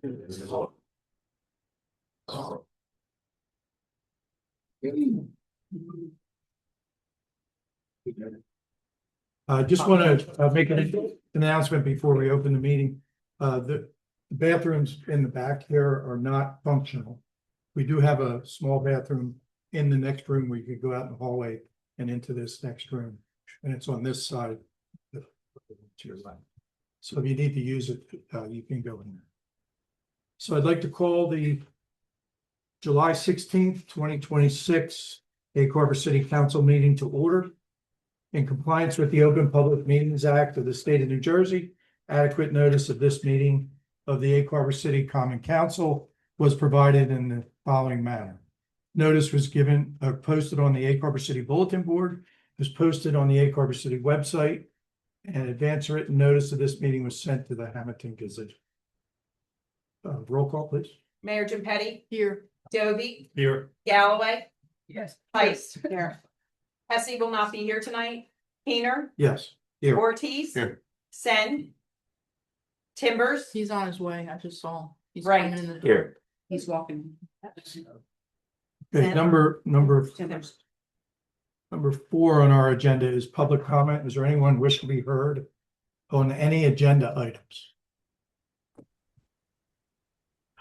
I just want to make an announcement before we open the meeting. The bathrooms in the back here are not functional. We do have a small bathroom in the next room where you could go out in the hallway and into this next room. And it's on this side. To your left. So if you need to use it, you can go in there. So I'd like to call the July 16th, 2026 Egg Harbor City Council meeting to order. In compliance with the Open Public Meetings Act of the state of New Jersey, adequate notice of this meeting of the Egg Harbor City Common Council was provided in the following manner. Notice was given, posted on the Egg Harbor City Bulletin Board, was posted on the Egg Harbor City website, and advance written notice of this meeting was sent to the Hamilton Gazette. Roll call, please. Mayor Jim Petty. Here. Dovey. Here. Galloway. Yes. Heist. Here. Hesse will not be here tonight. Keener. Yes. Here. Ortiz. Here. Sen. Timbers. He's on his way. I just saw. He's Right. coming in the door. Here. He's walking. Okay, number 4 on our agenda is public comment. Is there anyone wish to be heard on any agenda items?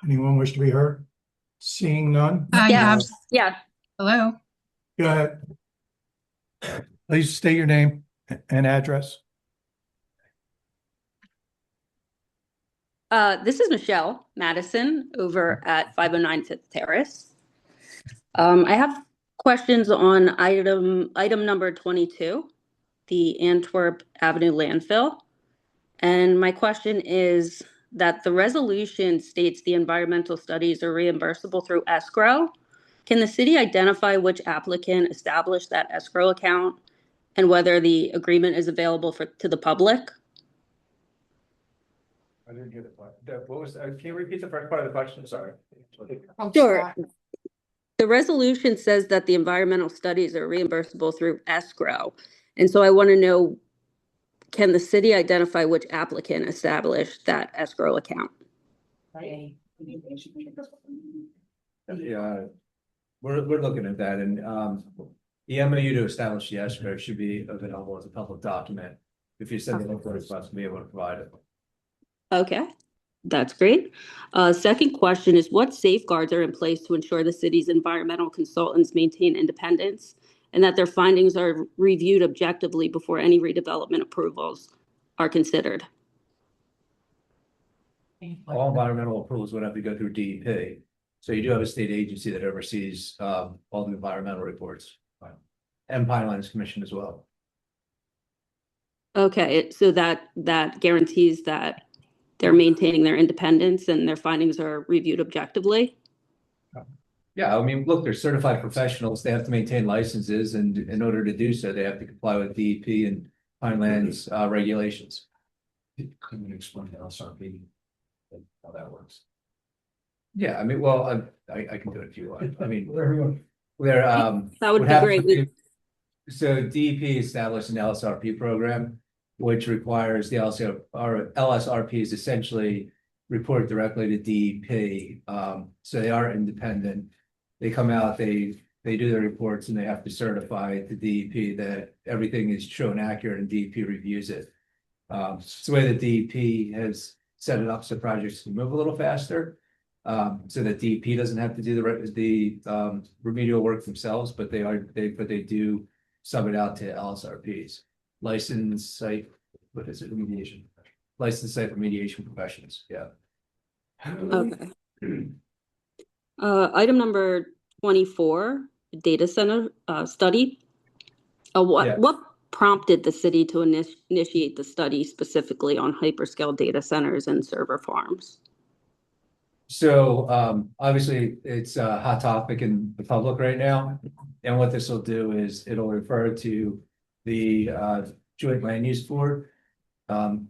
Anyone wish to be heard? Seeing none? Yes. Yeah. Hello, Go ahead. Please state your name and address. This is Michelle Madison over at 509 Fifth Terrace. I have questions on item number 22, the Antwerp Avenue landfill. And my question is that the resolution states the environmental studies are reimbursable through escrow. Can the city identify which applicant established that escrow account and whether the agreement is available to the public? I didn't hear the part. What was, can you repeat the first part of the question? Sorry. Sure. The resolution says that the environmental studies are reimbursable through escrow. And so I want to know, can the city identify which applicant established that escrow account? Yeah, we're looking at that, and the MOU to establish the escrow should be available as a public document. If you send the local request, to be able to provide it. Okay, that's great. Second question is, what safeguards are in place to ensure the city's environmental consultants maintain independence and that their findings are reviewed objectively before any redevelopment approvals are considered? All environmental approvals would have to go through DEP. So you do have a state agency that oversees all the environmental reports. And Pinelands Commission as well. Okay, so that guarantees that they're maintaining their independence and their findings are reviewed objectively? Yeah, I mean, look, they're certified professionals. They have to maintain licenses, and in order to do so, they have to comply with DEP and Pinelands regulations. Couldn't you explain the LSRP, how that works? Yeah, I mean, well, I can do it if you want. I mean, they're That would be great. So DEP established an LSRP program, which requires the LSRPs essentially report directly to DEP. So they are independent. They come out, they do their reports, and they have to certify to DEP that everything is true and accurate, and DEP reviews it. It's the way that DEP has set it up so projects can move a little faster. So that DEP doesn't have to do the remedial work themselves, but they do sub it out to LSRPs, licensed site, what is it, remediation, licensed site remediation professionals. Yeah. Okay. Item number 24, data center study. What prompted the city to initiate the study specifically on hyperscale data centers and server farms? So obviously it's a hot topic in the public right now. And what this will do is it'll refer to the Joint Land Use Board to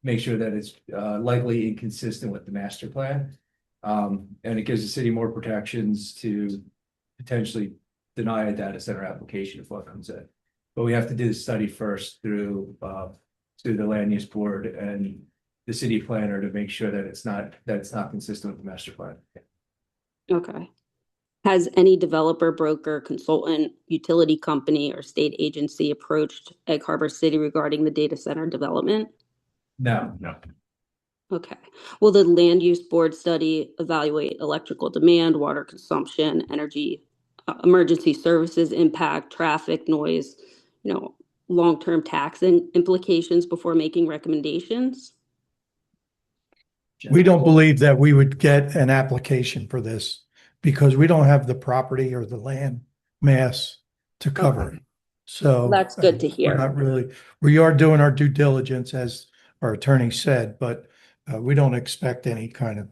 make sure that it's likely inconsistent with the master plan. And it gives the city more protections to potentially deny a data center application if what comes in. But we have to do the study first through the Land Use Board, and the city planner to make sure that it's not consistent with the master plan. Okay. Has any developer, broker, consultant, utility company, or state agency approached Egg Harbor City regarding the data center development? No. Okay. Will the land use board study evaluate electrical demand, water consumption, energy, emergency services impact, traffic, noise, long-term tax implications before making recommendations? We don't believe that we would get an application for this because we don't have the property or the land mass to cover it. So That's good to we're hear. not really, we are doing our due diligence, as our attorney said, but we don't expect any kind of,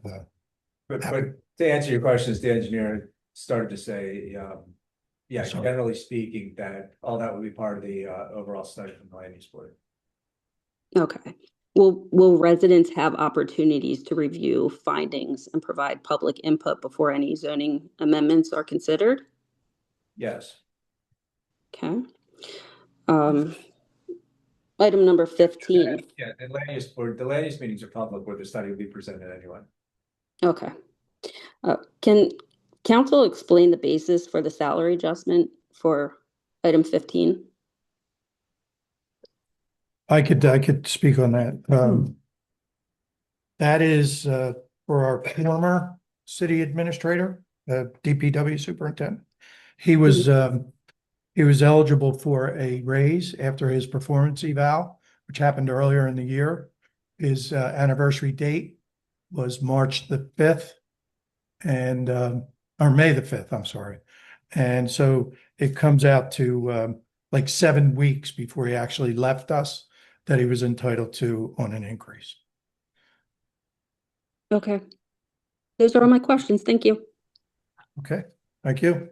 But to answer your questions, the engineer started to say, yeah, So- generally speaking, that all that would be part of the overall study from the land use board. Okay. Will residents have opportunities to review findings and provide public input before any zoning amendments are considered? Yes. Okay. Item number 15. Yeah, the land use board, the land use meetings are public where the study will be presented anyway. Okay. Can council explain the basis for the salary adjustment for item 15? I could speak on that. That is for our former city administrator, DPW superintendent. He was eligible for a raise after his performance eval, which happened earlier in the year. His anniversary date was March the 5th and or May the 5th, I'm sorry. And so it comes out to like 7 weeks before he actually left us that he was entitled to on an increase. Okay. Those are all my questions. Thank you. Okay, thank you.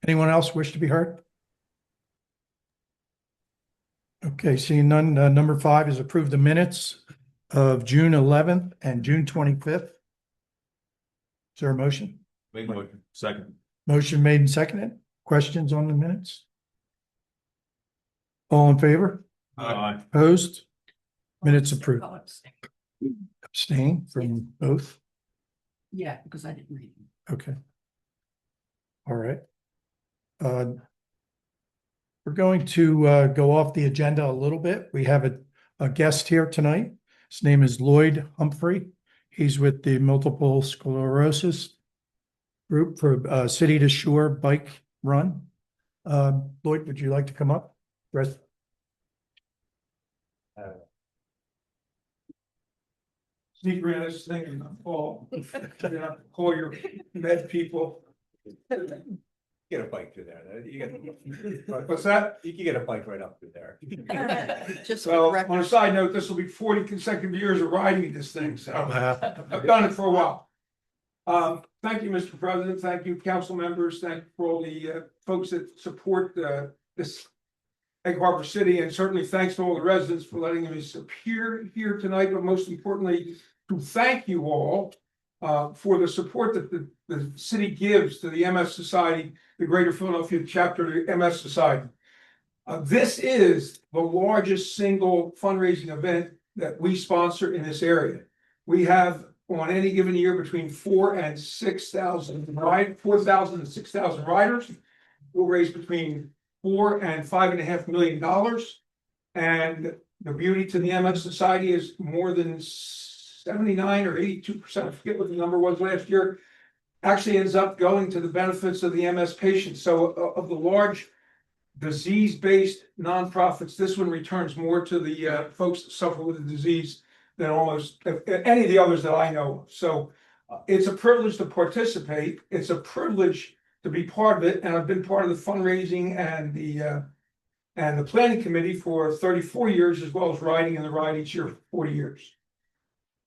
Anyone else wish to be heard? Okay, seeing none, number 5 is approve the minutes of June 11th and June 25th. Is there a motion? Make motion. Second. Motion made and seconded. Questions on the minutes? All in favor? Aye. Opposed? Minutes approved. Abstain from both? Yeah, because I didn't read them. Okay. All right. We're going to go off the agenda a little bit. We have a guest here tonight. His name is Lloyd Humphrey. He's with the Multiple Sclerosis Group for City to Shore Bike Run. Lloyd, would you like to come up? Rest. Sneak around this thing and call, call your med people. Get a bike through there. What's that? You can get a bike right up through there. Just for So the on a record. side note, this will be 40 consecutive years of riding this thing, so I've done it for a while. Thank you, Mr. President. Thank you, council members. Thank you for all the folks that support this Egg Harbor City, and certainly thanks to all the residents for letting us appear here tonight, but most importantly, to thank you all for the support that the city gives to the MS Society, the Greater Philadelphia chapter of the MS Society. This is the largest single fundraising event that we sponsor in this area. We have on any given year between 4,000 and 6,000 riders. We'll raise between $4 and $5.5 million. And the beauty to the MS Society is more than 79 or 82%, I forget what the number was last year, actually ends up going to the benefits of the MS patients. So of the large disease-based nonprofits, this one returns more to the folks that suffer with the disease than almost any of the others that I know of. So it's a privilege to participate. It's a privilege to be part of it. And I've been part of the fundraising and the planning committee for 34 years, as well as riding in the ride each year for 40 years.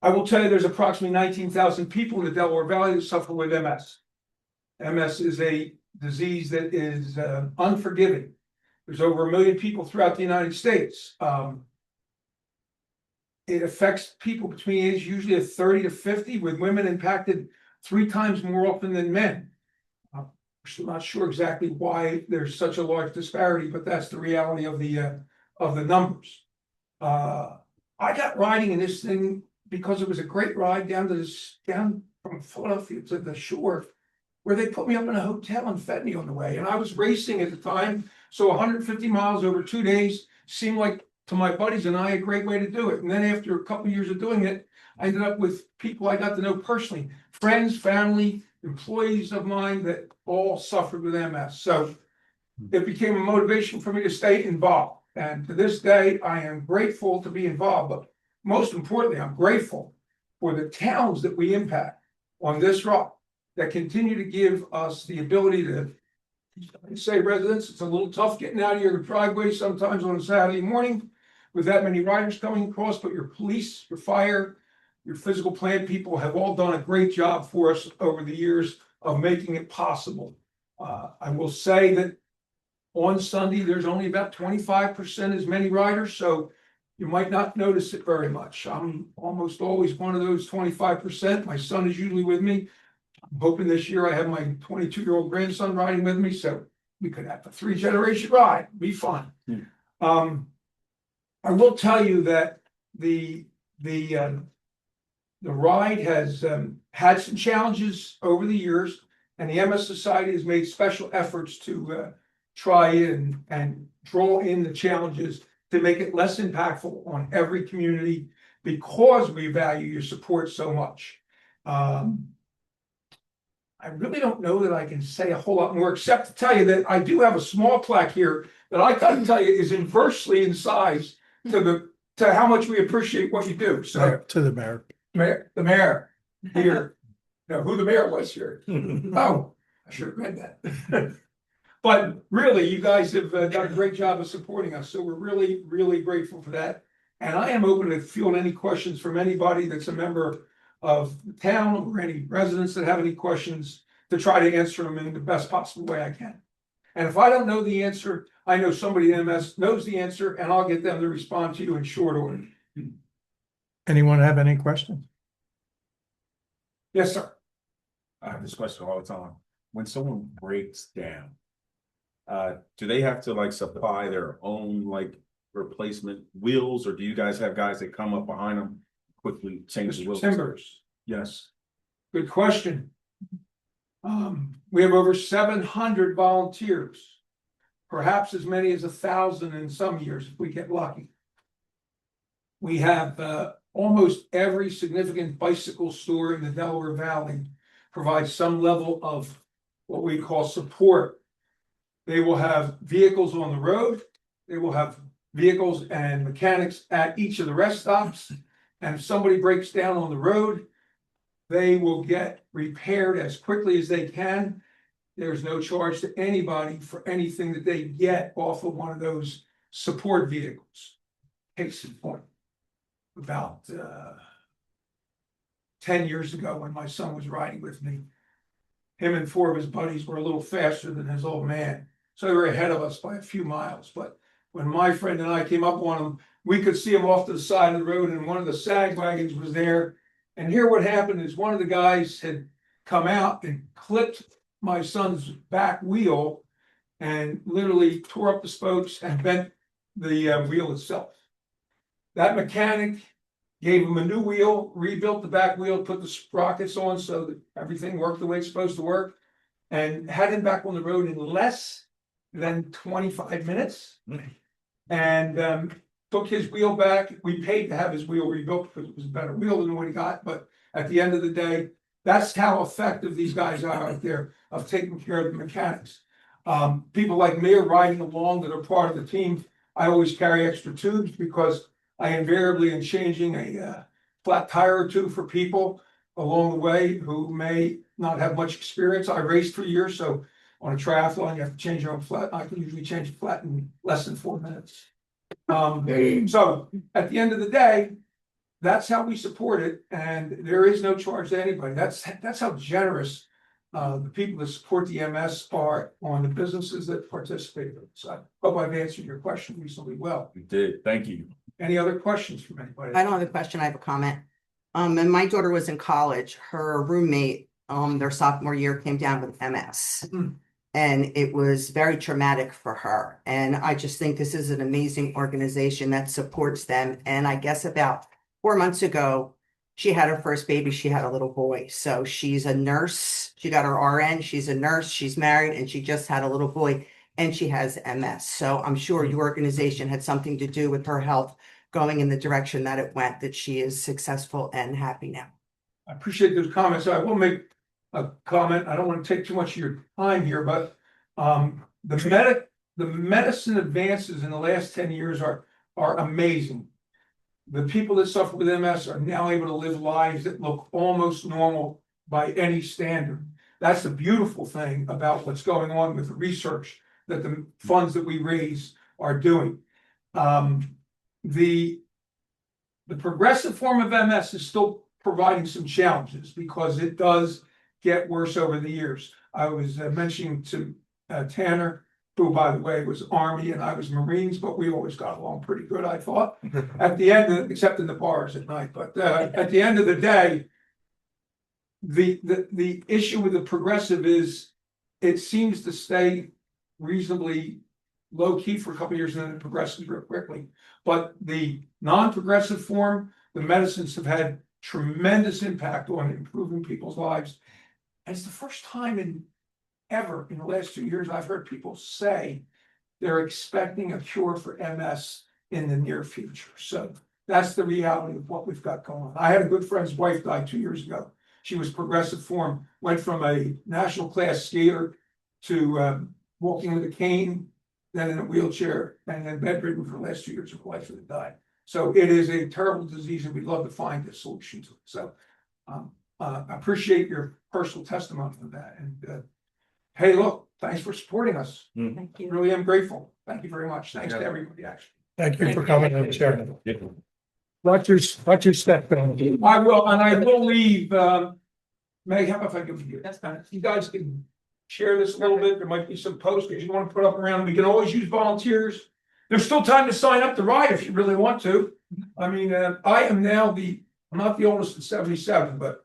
I will tell you there's approximately 19,000 people in the Delaware Valley that suffer with MS. MS is a disease that is unforgiving. There's over 1 million people throughout the United States. It affects people between ages usually of 30 to 50, with women impacted 3 times more often than men. I'm not sure exactly why there's such a large disparity, but that's the reality of the numbers. I got riding in this thing because it was a great ride down down from Philadelphia to the shore, where they put me up in a hotel and fed me on the way. And I was racing at the time, so 150 miles over 2 days seemed like, to my buddies and I, a great way to do it. And then after a couple of years of doing it, I ended up with people I got to know personally, friends, family, employees of mine that all suffered with MS. So it became a motivation for me to stay involved. And to this day, I am grateful to be involved, but most importantly, I'm grateful for the towns that we impact on this rock that continue to give us the ability to say, residents, it's a little tough getting out of your driveway sometimes on a Saturday morning with that many riders coming across, but your police, your fire, your physical plant people have all done a great job for us over the years of making it possible. I will say that on Sunday, there's only about 25% as many riders, so you might not notice it very much. I'm almost always one of those 25%. My son is usually with me. I'm hoping this year I have my 22-year-old grandson riding with me, so we could have a 3-generation ride. Be fun. I will tell you that the ride has had some challenges over the years, and the MS Society has made special efforts to try and draw in the challenges to make it less impactful on every community because we value your support so much. I really don't know that I can say a whole lot more, except to tell you that I do have a small plaque here that I gotta tell you is inversely in size to how much we appreciate what you do. So To the mayor. the mayor here, know who the mayor was here. Oh, I should have read that. But really, you guys have done a great job of supporting us, so we're really, really grateful for that. And I am open to field any questions from anybody that's a member of the town or any residents that have any questions to try to answer them in the best possible way I can. And if I don't know the answer, I know somebody in MS knows the answer, and I'll get them to respond to you in short order. Anyone have any questions? Yes, sir. I have this question all the time. When someone breaks down, do they have to like supply their own like replacement wheels, or do you guys have guys that come up behind them, quickly change the Mr. wheels? Timbers, Yes. good question. We have over 700 volunteers, perhaps as many as 1,000 in some years if we get lucky. We have almost every significant bicycle store in the Delaware Valley provides some level of what we call support. They will have vehicles on the road. They will have vehicles and mechanics at each of the rest stops. And if somebody breaks down on the road, they will get repaired as quickly as they can. There's no charge to anybody for anything that they get off of one of those support vehicles. Case in point, about 10 years ago when my son was riding with me, him and 4 of his buddies were a little faster than his old man. So they were ahead of us by a few miles. But when my friend and I came up on them, we could see him off to the side of the road, and one of the sag wagons was there. And here what happened is one of the guys had come out and clipped my son's back wheel and literally tore up the spokes and bent the wheel itself. That mechanic gave him a new wheel, rebuilt the back wheel, put the sprockets on so that everything worked the way it's supposed to work, and had him back on the road in less than 25 minutes. And took his wheel back. We paid to have his wheel rebuilt because it was a better wheel than what he got. But at the end of the day, that's how effective these guys are out there of taking care of the mechanics. People like me are riding along that are part of the team. I always carry extra tubes because I invariably am changing a flat tire or two for people along the way who may not have much experience. I raced for years, so on a triathlon, you have to change your own flat. I can usually change a flat in less than 4 minutes. So at the end of the day, that's how we support it, and there is no charge to anybody. That's how generous the people that support the MS are on the businesses that participate. So I hope I've answered your question reasonably well. You did. Thank you. Any other questions from anybody? I don't have a question, I have a comment. And my daughter was in college, her roommate, their sophomore year came down with MS. And it was very traumatic for her. And I just think this is an amazing organization that supports them. And I guess about 4 months ago, she had her first baby, she had a little boy. So she's a nurse. She got her RN. She's a nurse. She's married and she just had a little boy and she has MS. So I'm sure your organization had something to do with her health going in the direction that it went, that she is successful and happy now. I appreciate those comments. I will make a comment. I don't want to take too much of your time here, but the medicine advances in the last 10 years are amazing. The people that suffer with MS are now able to live lives that look almost normal by any standard. That's the beautiful thing about what's going on with the research that the funds that we raise are doing. The progressive form of MS is still providing some challenges because it does get worse over the years. I was mentioning to Tanner, who by the way was Army and I was Marines, but we always got along pretty good, I thought. At the end, except in the bars at night, but at the end of the day, the issue with the progressive is it seems to stay reasonably low key for a couple of years and then it progresses real quickly. But the non-progressive form, the medicines have had tremendous impact on improving people's lives. And it's the first time ever in the last 2 years I've heard people say they're expecting a cure for MS in the near future. So that's the reality of what we've got going on. I had a good friend's wife died 2 years ago. She was progressive form, went from a national class skater to walking with a cane, then in a wheelchair, and then bedridden for the last 2 years of life that died. So it is a terrible disease and we'd love to find a solution to it. So I appreciate your personal testimony on that. And hey, look, thanks for supporting us. Thank you. Really am grateful. Thank you very much. Thanks to everybody, actually. Thank you for coming and sharing. Watch your step. Ben. I will, and I will leave, Meg, how about if I give you, that's fine. You guys can share this a little bit. There might be some posters you want to put up around. We can always use volunteers. There's still time to sign up to ride if you really want to. I mean, I am now I'm not the oldest at 77, but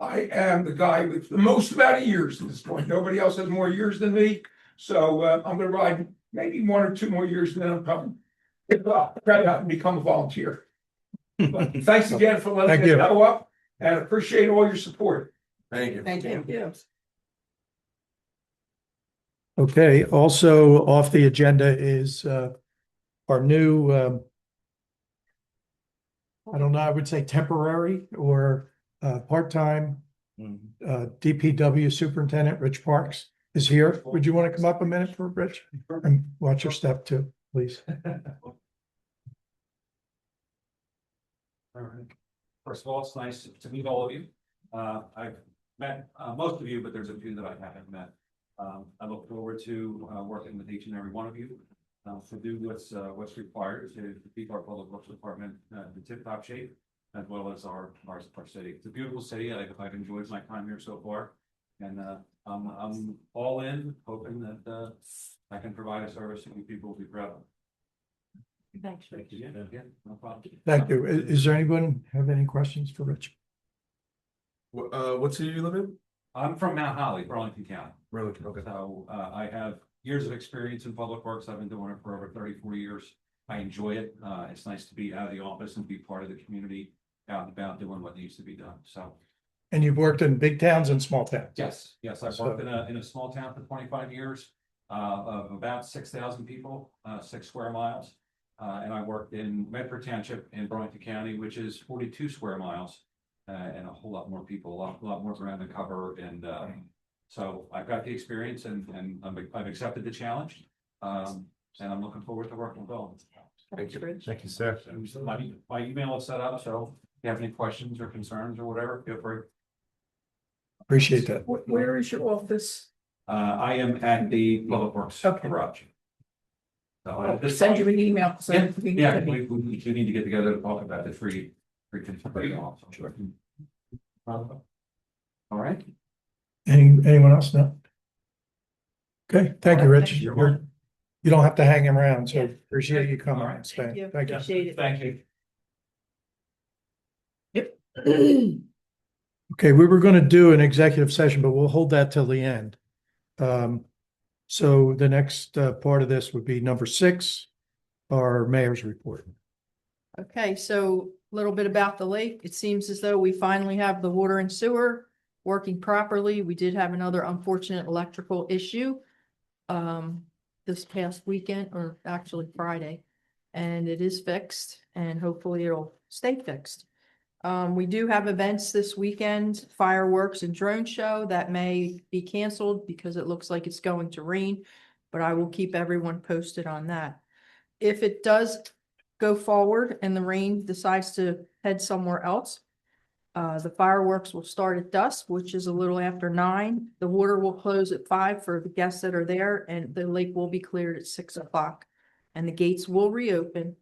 I am the guy with the most amount of years at this point. Nobody else has more years than me. So I'm going to ride maybe 1 or 2 more years and then I'm probably try out and become a volunteer. But thanks again for letting me go up and appreciate all your support. Thank you. Thank you. Okay, also off the agenda is our new I don't know, I would say temporary or part-time DPW Superintendent Rich Parks is here. Would you want to come up a minute for Rich? And watch your step too, please. All right. First of all, it's nice to meet all of you. I've met most of you, but there's a few that I haven't met. I look forward to working with each and every one of you to do what's required to keep our public works department in tip-top shape, as well as our city. It's a beautiful city. I've enjoyed my time here so far, and I'm all in, hoping that I can provide a service that you people will be proud of. Thanks, Thank you. Yeah, no problem. Thank you. Is there anyone have any questions for Rich? What city do you live in? I'm from Mount Holly, Burlington County. Burlington, okay. So I have years of experience in public works. I've been doing it for over 34 years. I enjoy it. It's nice to be out of the office and be part of the community, out and about doing what needs to be done. So And you've worked in big towns and small towns? yes, I've worked in a small town for 25 years, of about 6,000 people, 6 square miles. And I worked in Medford Township in Burlington County, which is 42 square miles, and a whole lot more people, a lot more ground to cover. And so I've got the experience and I've accepted the challenge. And I'm looking forward to working with all. Thank you. Thank you, sir. My email is set up, so if you have any questions or concerns or whatever, feel free. Appreciate that. Where is your office? I am at the Public Works garage. So I'll send you an email. Yeah, we need to get together to talk about the free off. Sure. All right. Anyone else? No? Okay, thank you, Rich. You're welcome. You don't have to hang around, so appreciate you coming All right. and staying. you. Thank you. Appreciate it. Thank you. Okay, we were going to do an executive session, but we'll hold that till the end. So the next part of this would be number 6, our mayor's report. Okay, so little bit about the lake. It seems as though we finally have the water and sewer working properly. We did have another unfortunate electrical issue this past weekend, or actually Friday, and it is fixed, and hopefully it'll stay fixed. We do have events this weekend, fireworks and drone show that may be canceled because it looks like it's going to rain, but I will keep everyone posted on that. If it does go forward and the rain decides to head somewhere else, the fireworks will start at dusk, which is a little after 9. The water will close at 5 for the guests that are there, and the lake will be cleared at 6 o'clock. And the gates will reopen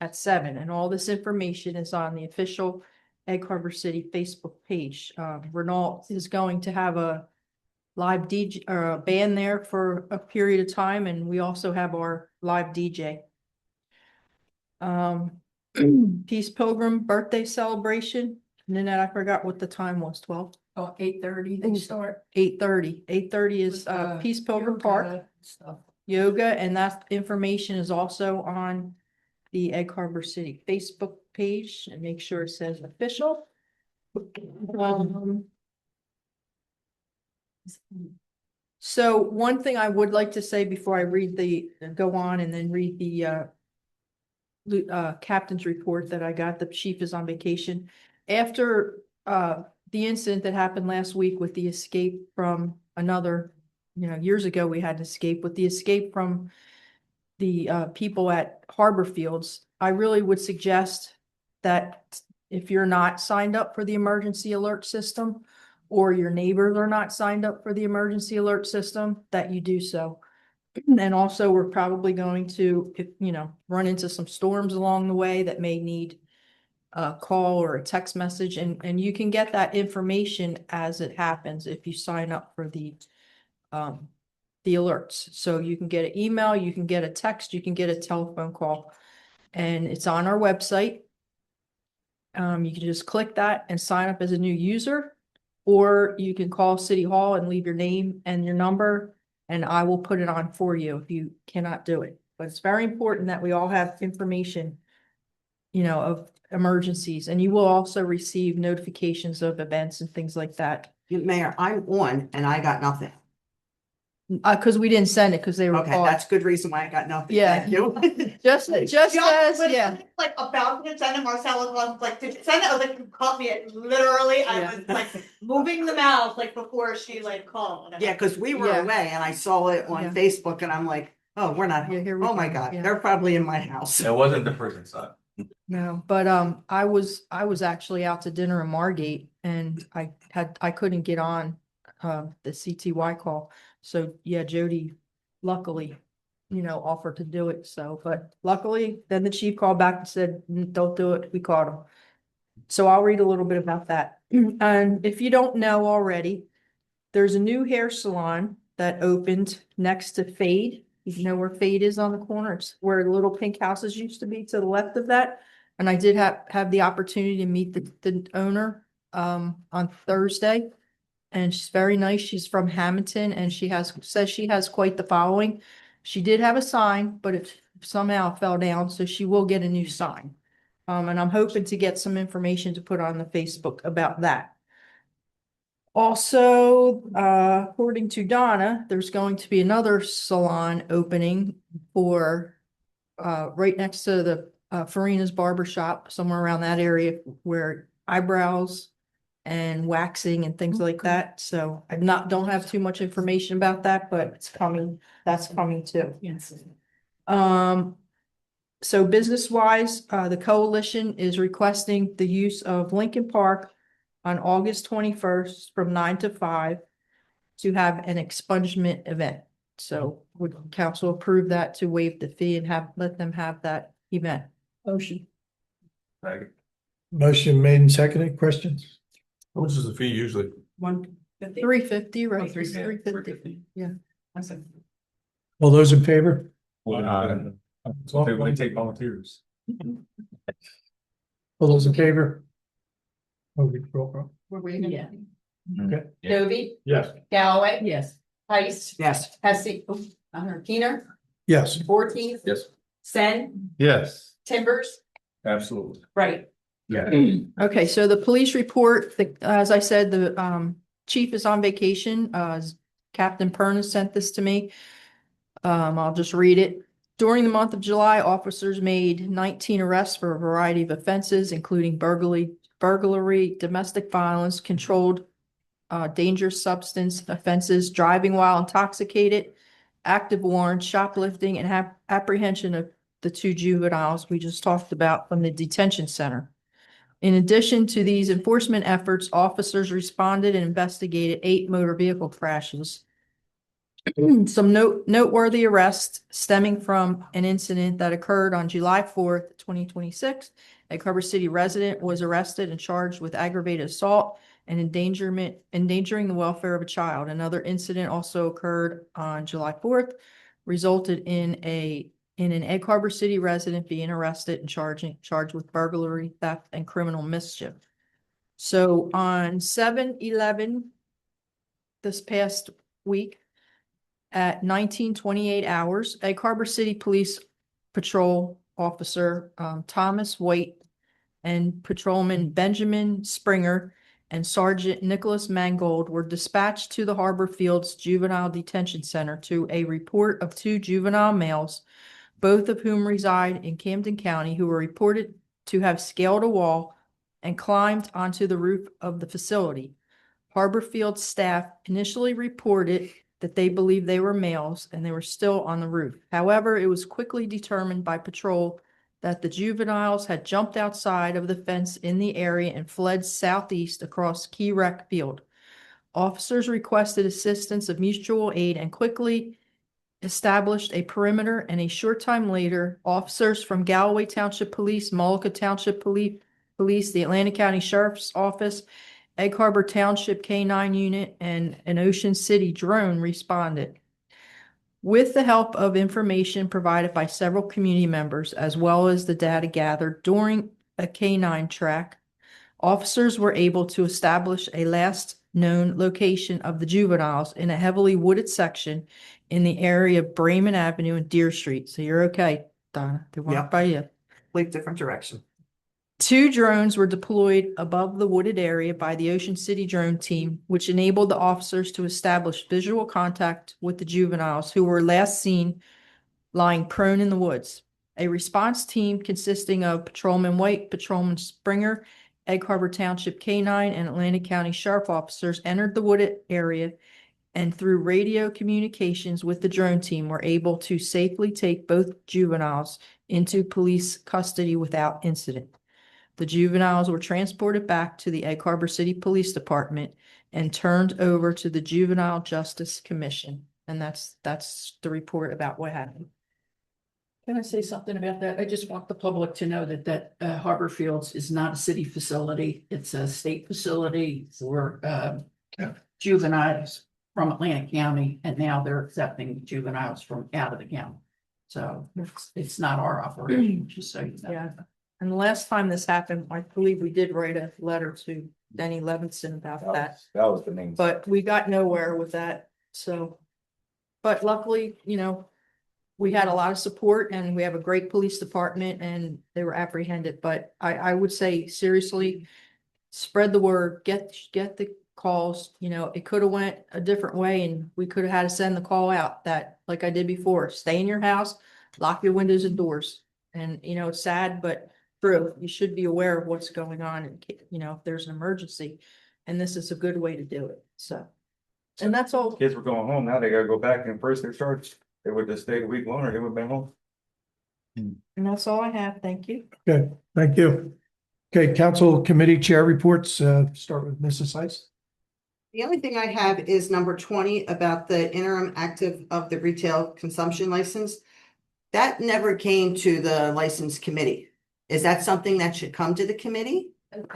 at 7. And all this information is on the official Egg Harbor City Facebook page. Renault is going to have a live DJ or a band there for a period of time, and we also have our live DJ. Peace Pilgrim birthday celebration. Nanette, I forgot what the time was, 12? Oh, 8:30 they start. 8:30. 8:30 is With, Peace Pilgrim yoga Park Stuff. yoga, and that information is also on the Egg Harbor City Facebook page, and make sure it says official. So one thing I would like to say before I go on and then read the captain's report that I got, the chief is on vacation. After the incident that happened last week with the escape from another, years ago, we had an escape with the escape from the people at Harbor Fields. I really would suggest that if you're not signed up for the emergency alert system, or your neighbors are not signed up for the emergency alert system, that you do so. And also, we're probably going to, run into some storms along the way that may need a call or a text message, and you can get that information as it happens if you sign up for the alerts. So you can get an email, you can get a text, you can get a telephone call, and it's on our website. You can just click that and sign up as a new user, or you can call City Hall and leave your name and your number, and I will put it on for you if you cannot do it. But it's very important that we all have information, of emergencies, and you will also receive notifications of events and things like that. Mayor, I'm on and I got nothing. Because we didn't send it because they were Okay, called. that's good reason why I got nothing. Yeah. Thank you. Just as, yeah. Like about to send it, Marcella was like, did you send it? I was like, you caught me at literally, I Yeah. was like moving the mouse like before she like called. Yeah, because we were Yeah. away and I saw it on Yeah. Facebook and I'm like, oh, we're not, Yeah, here we oh my go. God, Yeah. they're probably in my house. It wasn't the prison side. No, but I was actually out to dinner in Margate, and I couldn't get on the CTY call. So yeah, Jody luckily, offered to do it. So, but luckily then the chief called back and said, don't do it. We caught him. So I'll read a little bit about that. And if you don't know already, there's a new hair salon that opened next to Fade. You know where Fade is on the corner? It's where the little pink houses used to be, to the left of that. And I did have the opportunity to meet the owner on Thursday. And she's very nice. She's from Hamilton, and says she has quite the following. She did have a sign, but it somehow fell down, so she will get a new sign. And I'm hoping to get some information to put on the Facebook about that. Also, according to Donna, there's going to be another salon opening for right next to the Farina's Barber Shop, somewhere around that area, where eyebrows and waxing and things like that. So I don't have too much information about that, but it's coming. That's coming too. Yes. So business wise, the coalition is requesting the use of Lincoln Park on August 21st from 9 to 5 to have an expungement event. So would council approve that to waive the fee and let them have that event? Motion. Motion made and seconded. Questions? How much is the fee usually? 150. 350, right? Oh, 350. 350. Yeah. I said, All those in favor? So they want to take volunteers. All those in favor? Okay, roll call. we're waiting. Yeah. Okay. Novy, Yes. Galloway, Yes. Heist, Yes, Hesse, I heard Keener, Yes. Ortiz, Yes. Sen, Yes. Timbers, Absolutely. right. Yeah. Okay, so the police report, as I said, the chief is on vacation. Captain Perna sent this to me. I'll just read it. During the month of July, officers made 19 arrests for a variety of offenses, including burglary, domestic violence, controlled dangerous substance offenses, driving while intoxicated, active warrant, shoplifting, and apprehension of the 2 juveniles we just talked about from the detention center. In addition to these enforcement efforts, officers responded and investigated 8 motor vehicle crashes. Some noteworthy arrests stemming from an incident that occurred on July 4th, 2026. A Culver City resident was arrested and charged with aggravated assault and endangering the welfare of a child. Another incident also occurred on July 4th, resulted in an Egg Harbor City resident being arrested and charged with burglary, theft, and criminal mischief. So on 7/11 this past week, at 19:28 hours, Egg Harbor City Police Patrol Officer Thomas White and Patrolman Benjamin Springer and Sergeant Nicholas Mangold were dispatched to the Harbor Fields Juvenile Detention Center to a report of 2 juvenile males, both of whom reside in Camden County, who were reported to have scaled a wall and climbed onto the roof of the facility. Harbor Fields staff initially reported that they believed they were males and they were still on the roof. However, it was quickly determined by patrol that the juveniles had jumped outside of the fence in the area and fled southeast across Key Rec Field. Officers requested assistance of mutual aid and quickly established a perimeter, and a short time later, officers from Galloway Township Police, Mullica Township Police, the Atlantic County Sheriff's Office, Egg Harbor Township K-9 unit, and an Ocean City drone responded. With the help of information provided by several community members, as well as the data gathered during a K-9 track, officers were able to establish a last known location of the juveniles in a heavily wooded section in the area of Bremen Avenue and Deer Street. So you're okay, Donna. They weren't Yep. by you. Complete different direction. 2 drones were deployed above the wooded area by the Ocean City drone team, which enabled the officers to establish visual contact with the juveniles who were last seen lying prone in the woods. A response team consisting of Patrolman White, Patrolman Springer, Egg Harbor Township K-9, and Atlantic County Sheriff officers entered the wooded area and through radio communications with the drone team were able to safely take both juveniles into police custody without incident. The juveniles were transported back to the Egg Harbor City Police Department and turned over to the Juvenile Justice Commission. And that's the report about what happened. Can I say something about that? I just want the public to know that Harbor Fields is not a city facility. It's a state facility for juveniles from Atlantic County, and now they're accepting juveniles from out of the county. So it's not our operation, just so you know. Yeah. And the last time this happened, I believe we did write a letter to Denny Levinson about that, That was the name. but we got nowhere with that. So, but luckily, we had a lot of support and we have a great police department and they were apprehended. But I would say seriously, spread the word, get the calls. It could have went a different way and we could have had to send the call out that, like I did before, stay in your house, lock your windows and doors. And, it's sad, but true. You should be aware of what's going on and, if there's an emergency. And this is a good way to do it. So, and that's all. Kids were going home, now they gotta go back and first they're charged. They would have stayed a week longer, they would have been home. And that's all I have. Thank you. Okay, thank you. Okay, council committee chair reports, start with Mrs. Heiss. The only thing I have is number 20 about the interim active of the retail consumption license. That never came to the license committee. Is that something that should come to the committee? It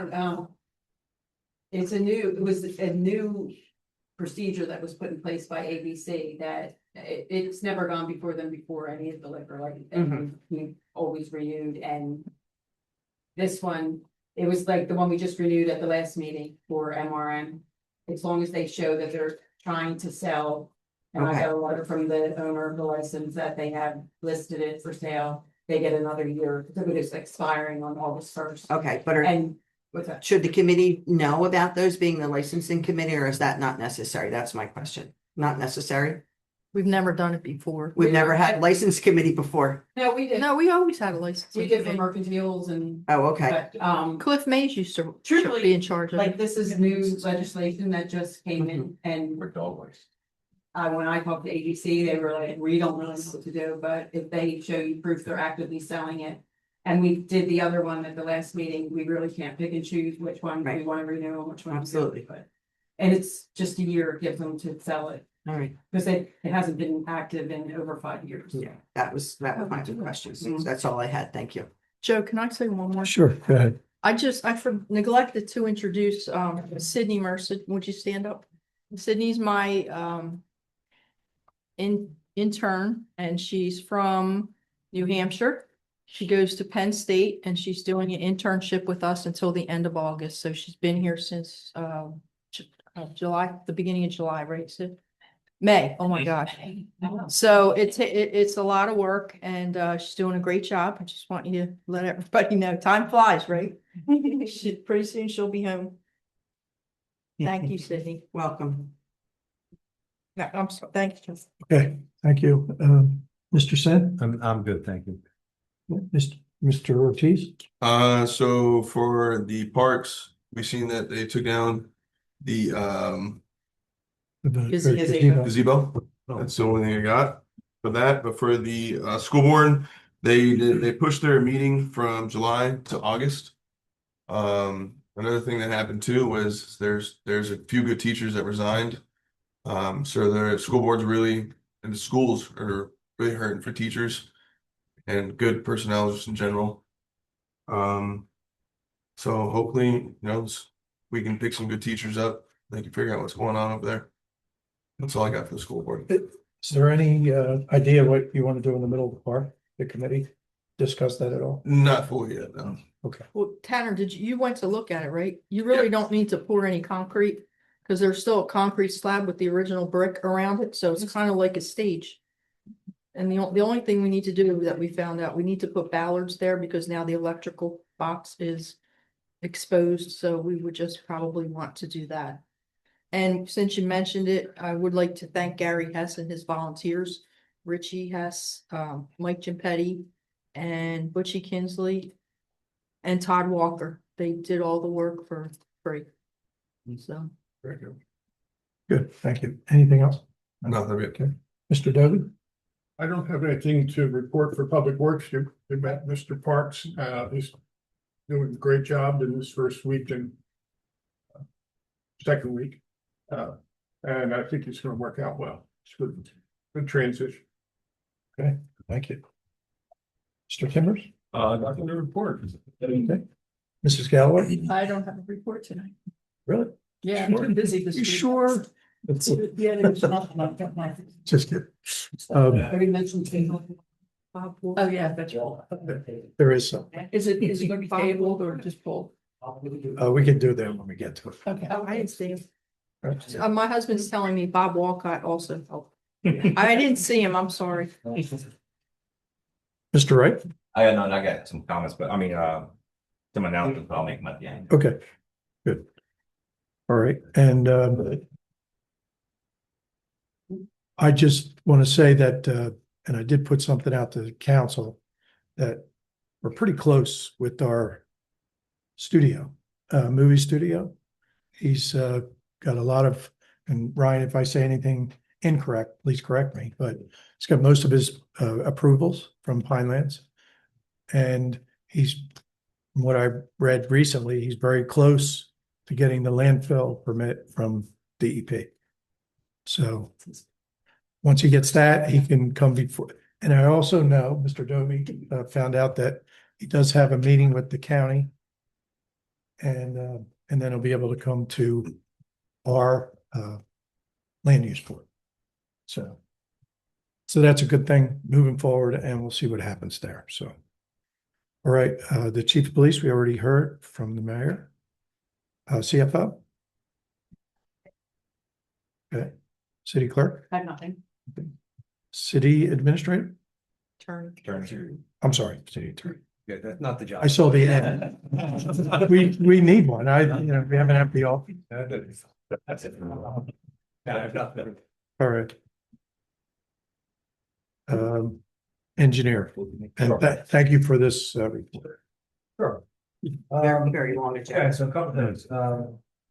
was a new procedure that was put in place by ABC that it's never gone before them before any of the liquor license. We always renewed, and this one, it was like the one we just renewed at the last meeting for MRN. As long as they show that they're trying to sell, and I got a letter from the owner of the license that they have listed it for sale. they get another year, because it is expiring on August 1st. Okay, but And what's that? should the committee know about those being the licensing committee, or is that not necessary? That's my question. Not necessary? We've never done it before. We've never had a license committee before. No, we did. No, we always had a license. We did for mercantiles and, Oh, okay. but, Cliff Mays used to Truthfully, be in charge of like, it. this is new legislation that just came in and For dog waste. when I talked to ABC, they were like, we don't really know what to do, but if they show you proof they're actively selling it. And we did the other one at the last meeting, we really can't pick and choose which one we Right. want to renew and which one. we don't, Absolutely. but- And it's just a year it gives them to sell it, All right. because it hasn't been active in over 5 years. Yeah, that was my two questions. That's all I had. Thank you. Joe, can I say one more? Sure, go ahead. I neglected to introduce Sydney Mercer. Would you stand up? Sydney's my intern, and she's from New Hampshire. She goes to Penn State and she's doing an internship with us until the end of August. So she's been here since July, the beginning of July, right, Sid? May, oh my gosh. So it's a lot of work, and she's doing a great job. I just want you to let everybody know, time flies, right? Pretty soon she'll be home. Thank you, Sydney. Welcome. Yeah, I'm sorry, thank you. Okay, thank you. Mr. Sen, I'm good, thank you. Mr. Ortiz? So for the parks, we seen that they took down the Gazebo. gazebo. That's the only thing I got for that. But for the school board, they pushed their meeting from July to August. Another thing that happened too was there's a few good teachers that resigned. So the school board's really, and the schools are really hurting for teachers and good personnel just in general. So hopefully, we can pick some good teachers up. They can figure out what's going on over there. That's all I got for the school board. Is there any idea what you want to do in the middle of the park, the committee? Discuss that at all? Not fully yet, no. Okay. Well, Tanner, you went to look at it, right? You really don't need to pour any concrete, because there's still a concrete slab with the original brick around it, so it's kind of like a stage. And the only thing we need to do that we found out, we need to put ballards there because now the electrical box is exposed, so we would just probably want to do that. And since you mentioned it, I would like to thank Gary Hess and his volunteers, Richie Hess, Mike Gimpetti, and Butchie Kinsley, and Todd Walker. They did all the work for free. So. Very good. Good, thank you. Anything else? Nothing. Okay. Mr. Doby? I don't have anything to report for Public Works. You met Mr. Parks. He's doing a great job in his first week and second week. And I think it's gonna work out well. It's good transition. Okay, thank you. Mr. Timbers? Nothing to report. Okay. Mrs. Galloway? I don't have a report tonight. Really? Yeah, I'm too busy this You week. sure? Let's see. Yeah, there's nothing like that. Just kidding. Already mentioned table. Oh, yeah, that's all. There is some. Is it gonna be tabled or just pulled? We can do that when we get to it. Okay. Oh, I didn't see him. Right. My husband's telling me Bob Walcott also helped. I didn't see him, I'm sorry. Mr. Wright? I got some comments, but I mean, some announcements, but I'll make them at the end. Okay, good. All right, and I just want to say that, and I did put something out to the council, that we're pretty close with our studio, movie studio. He's got a lot of, and Ryan, if I say anything incorrect, please correct me, but he's got most of his approvals from Pinelands. And he's, from what I read recently, he's very close to getting the landfill permit from DEP. So once he gets that, he can come before. And I also know Mr. Doby found out that he does have a meeting with the county. And then he'll be able to come to our land use board. So that's a good thing moving forward, and we'll see what happens there. So. All right, the chief of police, we already heard from the mayor. CFO? Okay, city clerk, I have nothing. city administrator, Turn. I'm sorry, city attorney. Yeah, that's not the job. I saw the ad. We need one. We have an empty office. That's it. Yeah, I've not been. All right. Engineer, and thank you for this report. Sure. Very, very long Yeah, agenda. so a couple things.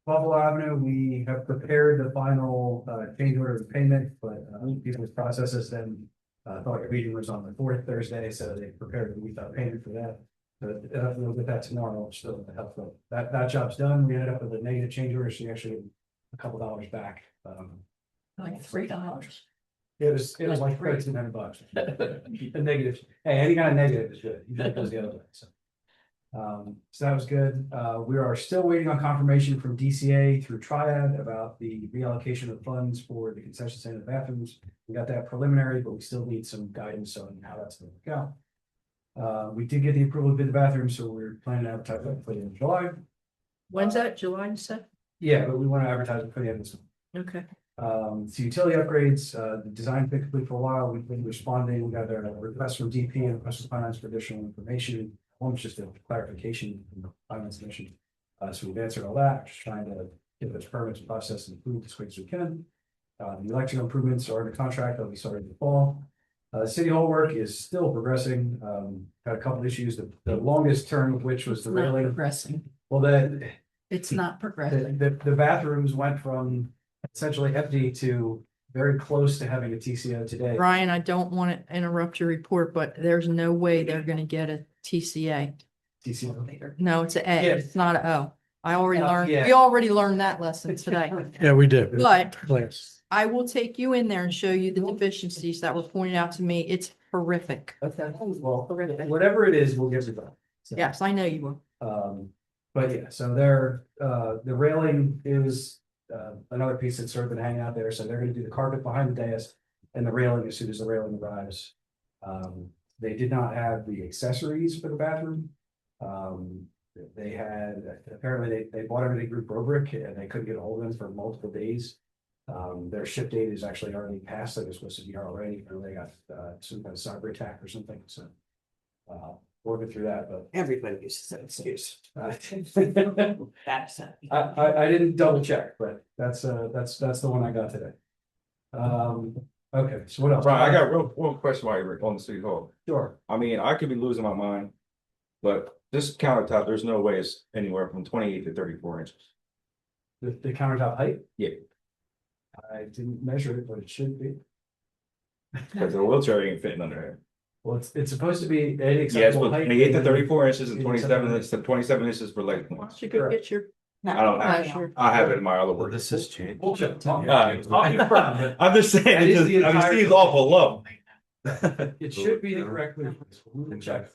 Buffalo Avenue, we have prepared the final change order of payment, but because processes then thought your meeting was on the fourth Thursday, so they prepared the without payment for that. But we'll get that tomorrow, still helpful. That job's done. We ended up with a negative change order, so you actually a couple dollars back. Like $3. It was like $1,300. A negative, hey, any kind of negative is good. Usually it goes the other way, so. So that was good. We are still waiting on confirmation from DCA through Triad about the reallocation of funds for the concession stand bathrooms. We got that preliminary, but we still need some guidance on how that's going to go. We did get the approval to bid the bathroom, so we're planning to advertise that for the end of July. When's that? July, you said? Yeah, but we want to advertise it for the end of this month. Okay. So utility upgrades, the design been complete for a while. We've been responding. We got a request from DP and request from finance for additional information. One was just a clarification from the finance commission. So we've answered all that, just trying to get those permits processed and approved as quick as we can. The electrical improvements are under contract. They'll be starting in the fall. City hall work is still progressing. Got a couple issues. The longest term of which was the Not railing. progressing. Well, It's not progressing. the bathrooms went from essentially empty to very close to having a TCO today. Ryan, I don't want to interrupt your report, but there's no way they're gonna get a TCA. TCO. No, it's a A, Yeah. it's not a O. I already learned, yeah. we already learned that lesson today. Yeah, we did. But Class. I will take you in there and show you the deficiencies that were pointed out to me. It's horrific. Okay, well, whatever it is, we'll get it done. So, Yes, I know you will. But yeah, so they're, the railing is, another piece that's sort of been hanging out there, so they're gonna do the carpet behind the dais. And the railing as soon as the railing arrives. They did not have the accessories for the bathroom. They had, apparently they bought everything through Brobrick and they couldn't get a hold of them for multiple days. Their ship date is actually already passed, so they're supposed to be here already, or they got some kind of cyber attack or something, so. Working through that, but Everybody uses that excuse. That's it. I didn't double check, but that's the one I got today. Okay, so what else? Brian, I got one question while you're on the city hall. Sure. I mean, I could be losing my mind, but this countertop, there's no way it's anywhere from 28 to 34 inches. The countertop height? Yeah. I didn't measure it, but it should be. Because the wheelchair ain't fitting under here. Well, it's supposed to be an Yeah, it's acceptable height. 28 to 34 inches and It's 27 inches for leg points. You could get your. I don't have, Sure. I have it in my other work. This has changed. We'll check. Alright. I'll confirm, but I'm just saying, That is the it entire- seems awful low. it should be the correct. We'll check.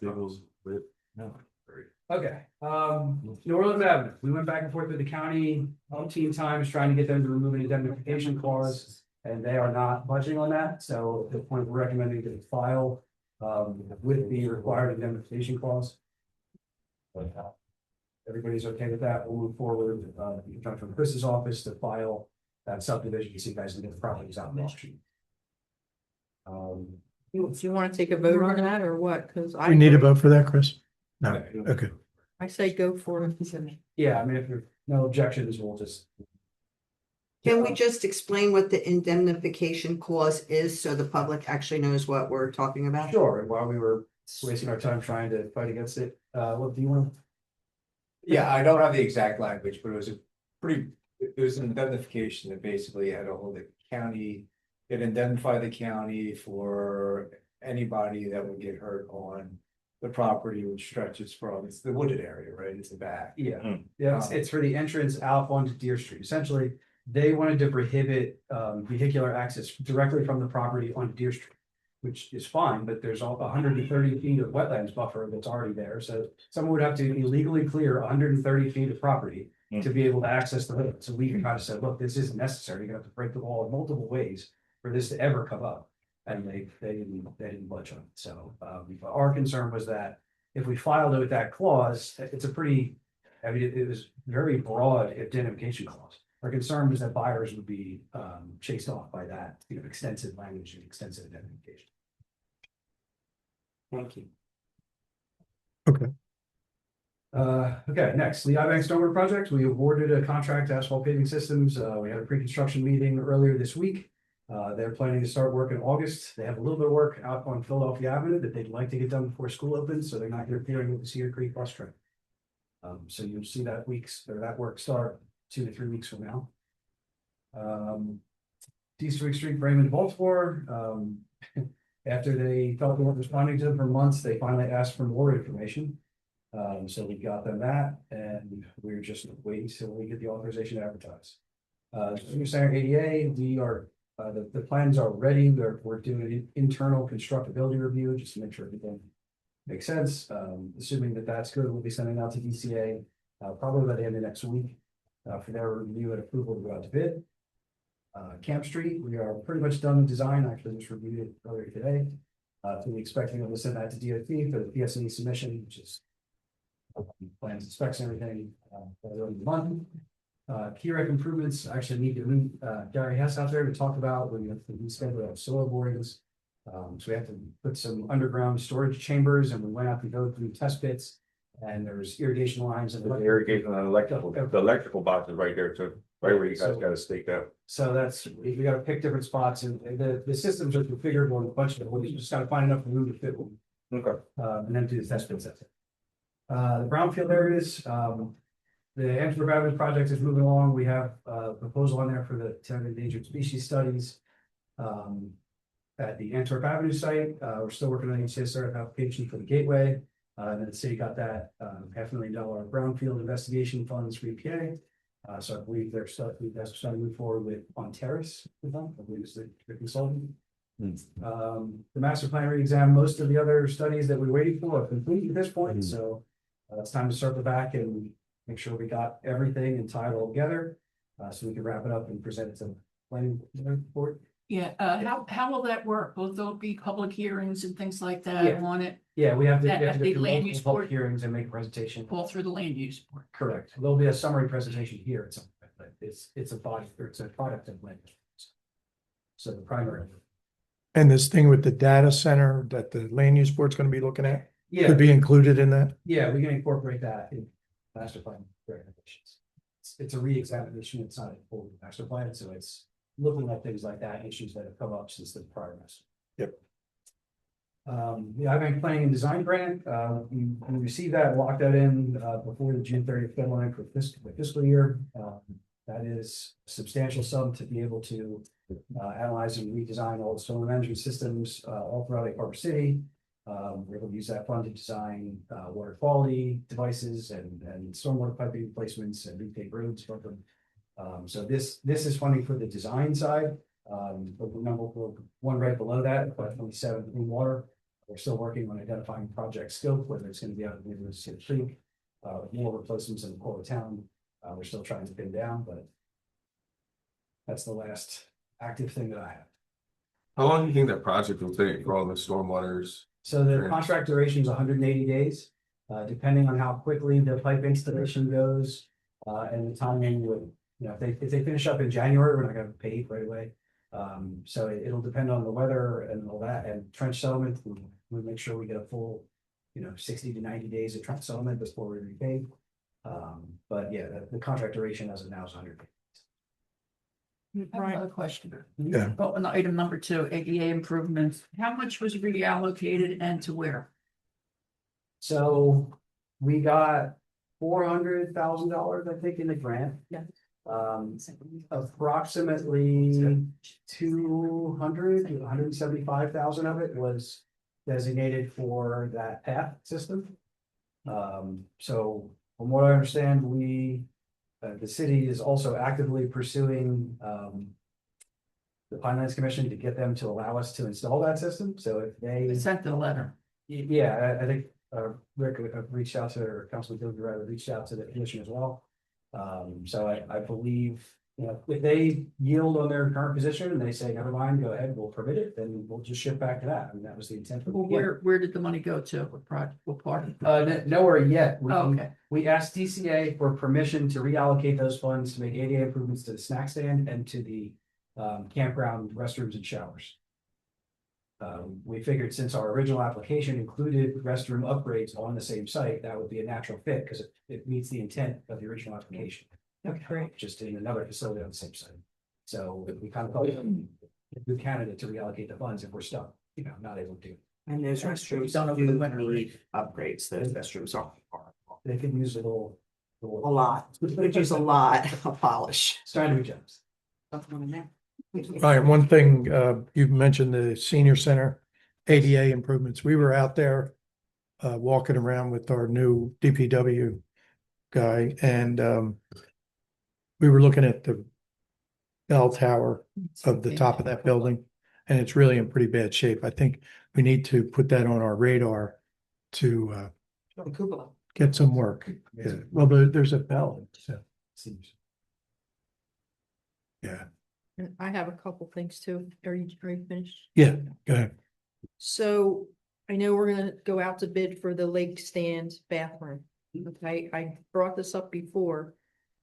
Okay, New Orleans Avenue, we went back and forth with the county umpteen times trying to get them to remove an indemnification clause. And they are not budging on that, so at the point we're recommending that it file with the required indemnification clause. But everybody's okay with that, we'll move forward, in conjunction with Chris's office to file that subdivision, so you guys can get the properties out in the auction. Do you want to take a vote on that or what? Cause I. We need a vote for that, Chris? No, okay. I say go for it. Yeah, I mean, if there's no objections, we'll just. Can we just explain what the indemnification clause is so the public actually knows what we're talking about? Sure, and while we were wasting our time trying to fight against it, what do you want? Yeah, I don't have the exact language, but it was it was an indemnification that basically had to hold the county. It indemnified the county for anybody that would get hurt on the property which stretches from, it's the wooded area, right? It's the back. Yeah, yeah, it's for the entrance out onto Deer Street. Essentially, they wanted to prohibit vehicular access directly from the property onto Deer Street. Which is fine, but there's 130 feet of wetlands buffer that's already there, so someone would have to illegally clear 130 feet of property to be able to access the road. So we kind of said, look, this isn't necessary, you're gonna have to break the wall in multiple ways for this to ever come up. And they didn't budge on it, so our concern was that if we filed it with that clause, it's a pretty, I mean, it was very broad indemnification clause. Our concern was that buyers would be chased off by that, extensive language and extensive indemnification. Thank you. Okay, next, the I-Bank Stormwater Project, we awarded a contract to Asphalt Paving Systems, we had a pre-construction meeting earlier this week. They're planning to start work in August, they have a little bit of work out on Philadelphia Avenue that they'd like to get done before school opens, so they're not interfering with the Cedar Creek bus train. So you'll see that that work start 2 to 3 weeks from now. Eastwick Street, Bremen, Baltimore, after they felt they weren't responding to them for months, they finally asked for more information. So we got them that, and we're just waiting till we get the authorization to advertise. Senior Center ADA, we are, the plans are ready, we're doing an internal constructability review, just to make sure everything makes sense. Assuming that that's good, we'll be sending out to DCA, probably by the end of next week, for their review and approval to go out to bid. Camp Street, we are pretty much done with design, actually just reviewed it earlier today. So we're expecting to send that to DOT for the PSNE submission, which is plans and specs and everything, by the end of the month. Key rec improvements, I actually need to meet Gary Hess out there to talk about, we have to schedule our soil borings. So we have to put some underground storage chambers, and we went out to go through test pits, and there's irrigation lines and The irrigation and the electrical box is right there too, right where you guys got to stake out. So that's, we gotta pick different spots, and the systems are configured on a bunch of, we just gotta find enough room to fit them. Okay. And then do the test pits. That's it. The brownfield areas, the Antwerp Avenue project is moving along. We have a proposal on there for the 10 endangered species studies. At the Antwerp Avenue site, we're still working on the HCSR application for the gateway. And then the city got that $500,000 brownfield investigation funds for EPA. So I believe they're starting to move forward with on terrace with them. I believe it's the consultant. The master plan re-exam, most of the other studies that we're waiting for are complete at this point, so it's time to circle back and make sure we got everything and tie it all together, so we can wrap it up and present it to the planning board. Yeah, how will that work? Will there be public hearings and things like that Yeah. on it? Yeah, we have to At go the through land use multiple public board? hearings and make a presentation. All through the land use board? Correct. There'll be a summary presentation here at some point, but it's a body, or it's a product of land. So the primary. And this thing with the data center that the land use board's gonna be looking at Yeah, could be included in that? yeah, we can incorporate that in master plan recommendations. It's a re-examination, it's not a full master plan, so it's looking at things like that, issues that have come up since the prior master. Yep. The I-Bank Planning and Design Grant, we received that, locked that in, before the June 30th deadline for fiscal year. That is a substantial sum to be able to analyze and redesign all the storm management systems, all throughout Lake Harbor City. We're able to use that fund to design, water quality devices and stormwater piping replacements and repave roads for them. So this is funding for the design side. But the number one right below that, 527 clean water. We're still working on identifying project scope, whether it's going to be out of the Cedar Creek, more replacements in the core of town. We're still trying to pin down, but that's the last active thing that I have. How long do you think that project will take for all the stormwaters? So the Sure. contract duration is 180 days, depending on how quickly the pipe installation goes, and the timing with, you know, if they finish up in January, we're not gonna pay right away. So it'll depend on the weather and all that, and trench settlement, we make sure we get a full, 60 to 90 days of trench settlement before we repay. But yeah, the contract duration as of now is 100 days. I have another question. Yeah. Oh, on item number 2, ADA improvements, how much was reallocated and to where? So we got $400,000, I think, in the grant. Yeah. Approximately 200 to 175,000 of it was designated for that path system. So from what I understand, the city is also actively pursuing the Pinelands Commission to get them to allow us to install that system. So if They they, sent the letter. yeah, I think Rick reached out to, or Councilman Gilbert reached out to the commission as well. So I believe, if they yield on their current position and they say, never mind, go ahead, we'll permit it, then we'll just shift back to that. I mean, that was the intent. Well, where did the money go to? What project, what part? Nowhere yet. Oh, okay. We asked DCA for permission to reallocate those funds to make ADA improvements to the snack stand and to the campground restrooms and showers. We figured since our original application included restroom upgrades on the same site, that would be a natural fit because it meets the intent of the original application. Okay, great. Just in another facility on the same site. So we kind of felt a good candidate to reallocate the funds if we're stuck, not able to. And those restrooms Done over do the winter. need upgrades, those restrooms are They could use a little. a lot, which is a lot of polish. Starting to be jobs. Right, one thing, you mentioned the senior center ADA improvements. We were out there walking around with our new DPW guy and we were looking at the bell tower of the top of that building and it's really in pretty bad shape. I think we need to put that on our radar to The cupola. get some work. Yeah. Well, there's a bell. So, yeah. And I have a couple things too. Are you finished? Yeah, go ahead. So I know we're gonna go out to bid for the lake stand bathroom. Okay, I brought this up before.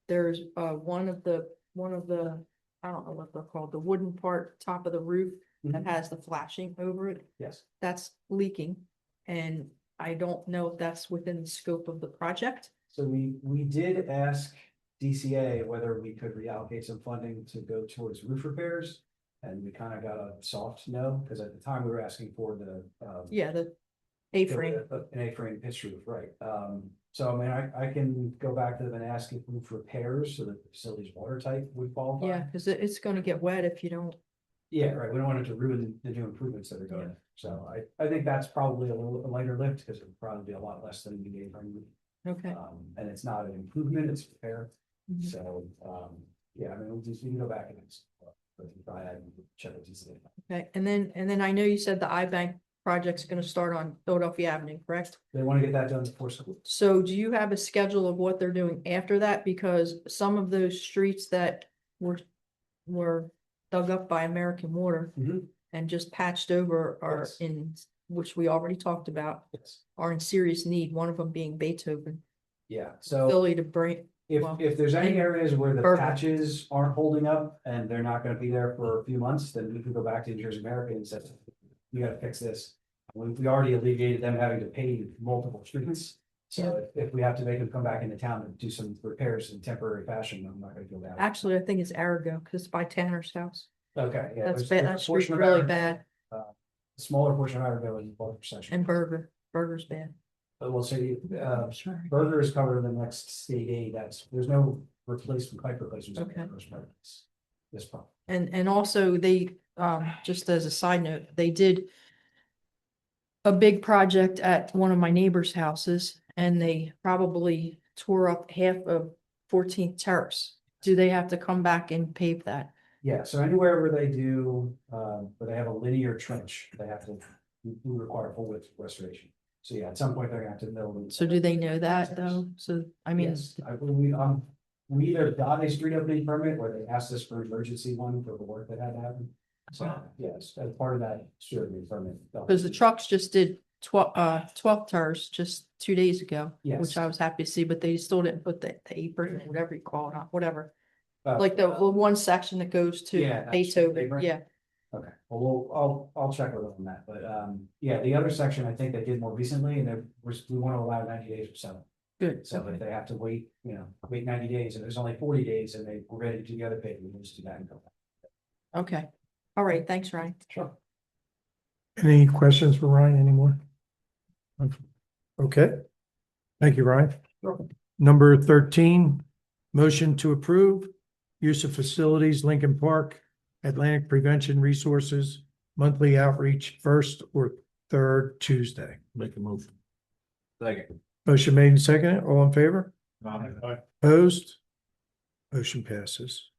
There's one of the, I don't know what they're called, the wooden part, top of the roof that has the flashing over it. Yes. That's leaking. And I don't know if that's within the scope of the project. So we did ask DCA whether we could reallocate some funding to go towards roof repairs. And we kind of got a soft no, because at the time we were asking for the. Yeah, the A-frame. An A-frame pitch roof, right. So I mean, I can go back to them and ask if roof repairs so that the facility's watertight would qualify. Yeah, because it's gonna get wet if you don't. Yeah, right. We don't want it to ruin the new improvements that are going. in. So I think that's probably a little lighter lift because it would probably be a lot less than the A-frame roof. Okay. And it's not an improvement, it's repair. Mhm. So, yeah, I mean, we can go back and check with DCA. Okay, and then I know you said the iBank project's gonna start on Philadelphia Avenue, correct? They want to get that done before school. So do you have a schedule of what they're doing after that? Because some of those streets that were dug up by American Water Mhm. and just patched over are Yes. in, which we already talked about, Yes. are in serious need, one of them being Beethoven. Yeah, so Philly to bring, well, if there's any areas where the Perfect. patches aren't holding up and they're not gonna be there for a few months, then we can go back to New Jersey American and say, you gotta fix this. We already alleviated them having to pave multiple streets. So if we have to make them come back into town and do some repairs in temporary fashion, I'm not gonna feel bad. actually, I think it's Arago, because it's by Tanner's house. Okay, yeah. That's there's bad, a that street's portion of really Arago, bad, Smaller portion of Arago and both section. and Burger's bad. But we'll say, Sure. Burger is covered in the next state aid, there's no replacement, pipe replacements. on Okay. Burger's part of this problem. And also they, just as a side note, they did a big project at one of my neighbor's houses and they probably tore up half of 14th Terrace. Do they have to come back and pave that? Yeah, so anywhere where they do, where they have a linear trench, they have to, we require full width restoration. So yeah, at some point they're gonna have to mill. them. So do they know that though? So, I mean, Yes, I believe, we either got a street opening permit or they asked us for an emergency one for the work that had to happen. So, yes, as part of that street opening permit. because the trucks just did 12th Terrace just 2 days ago, Yes. which I was happy to see, but they still didn't put the apron, or whatever you call it, whatever. Uh, Like the one section that goes to Yeah, that's Beethoven, apron. yeah. Okay, well, I'll check with them on that, but, yeah, the other section, I think they did more recently, and we want to allow 90 days or so. Good. So if they have to wait, wait 90 days, and there's only 40 days, and they were ready to do the other pay, we just do that and go back. Okay. All right. Thanks, Ryan. Sure. Any questions for Ryan anymore? Okay. Thank you, Ryan. Number 13, motion to approve use of facilities, Lincoln Park, Atlantic Prevention Resources, monthly outreach, first or third Tuesday. Make a motion. Second. Motion made and seconded. All in favor? Aye. Opposed? Motion passes.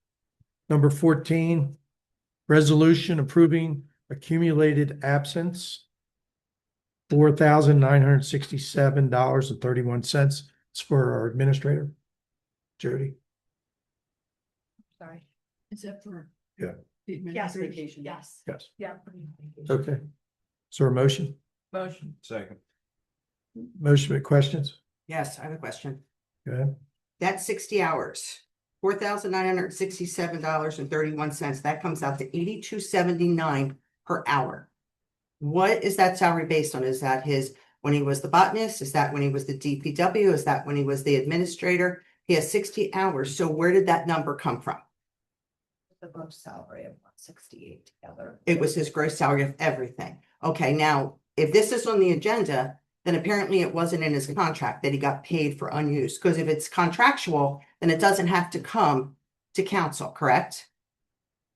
Number 14, resolution approving accumulated absence. $4,967.31. It's for our administrator. Jody. Sorry. Is that for? Yeah. The Yes, administration? yes, Yes. yeah. Okay. Is there a motion? Motion. Second. Motion with questions? Yes, I have a question. Go ahead. That's 60 hours, $4,967.31. That comes out to $82.79 per hour. What is that salary based on? Is that his, when he was the botanist? Is that when he was the DPW? Is that when he was the administrator? He has 60 hours. So where did that number come from? The gross salary of 168 together. It was his gross salary of everything. Okay, now, if this is on the agenda, then apparently it wasn't in his contract that he got paid for unused. Because if it's contractual, then it doesn't have to come to council, correct?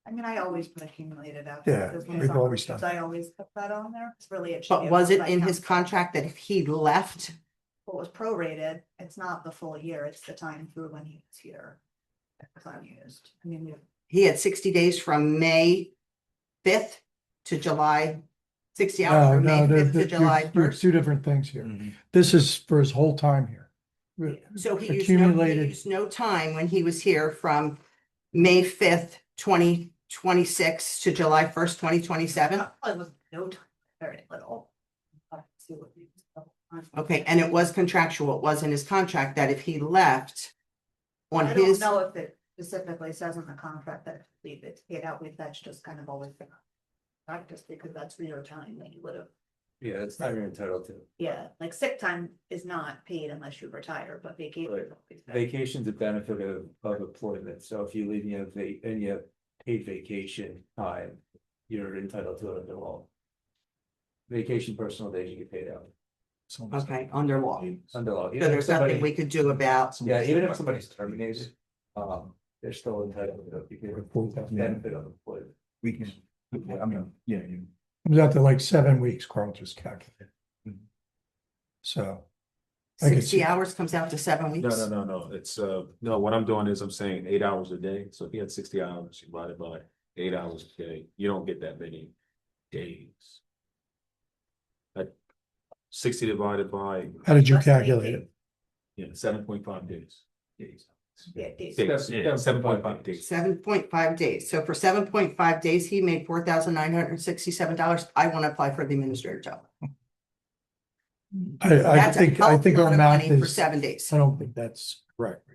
I mean, I always put accumulated out. Yeah, Because when we've it's always on- done. I always put that on there. It's really. It should But be was it by in his council. contract that if he left? What was prorated, it's not the full year, it's the time through when he was here. That was unused. I mean, He had 60 days from May 5th to July, 60 hours No, from May no, 5th to July you're 1st. two different things here. This is for his whole time here. So he Accumulated. used no time when he was here from May 5th, 2026 to July 1st, 2027. it was no time, very little. Let's see what we- Okay, and it was contractual. It was in his contract that if he left on I don't his, know if it specifically says in the contract that leave it paid out with, that's just kind of always been. Practice because that's your time that you would have, Yeah, it's not you're entitled to. yeah, like sick time is not paid unless you retire, but vacation. Right. is always paid. Vacation's a benefit of employment, so if you leave, you have and you have paid vacation time, you're entitled to it under law. Vacation personal days you get paid out okay, under law. under law. So Even if there's nothing somebody- we could do about. Yeah, even if somebody's terminated, they're still entitled to it because it's benefit of employment. We can, I mean, yeah, Comes out to like 7 weeks, Carl just calculated. So. I could 60 see- hours comes out to 7 weeks. No, it's, no, what I'm doing is I'm saying 8 hours a day, so if he had 60 hours, you divide it by 8 hours a day, you don't get that many days. Like 60 divided by, How did you calculate it? 7.5 days. Yeah, days. Days, yeah, 7.5 days. 7.5 days. So for 7.5 days, he made $4,967. I want to apply for the administrator job. I That's a think healthy our lot of math money for is, 7 days. I don't think that's correct.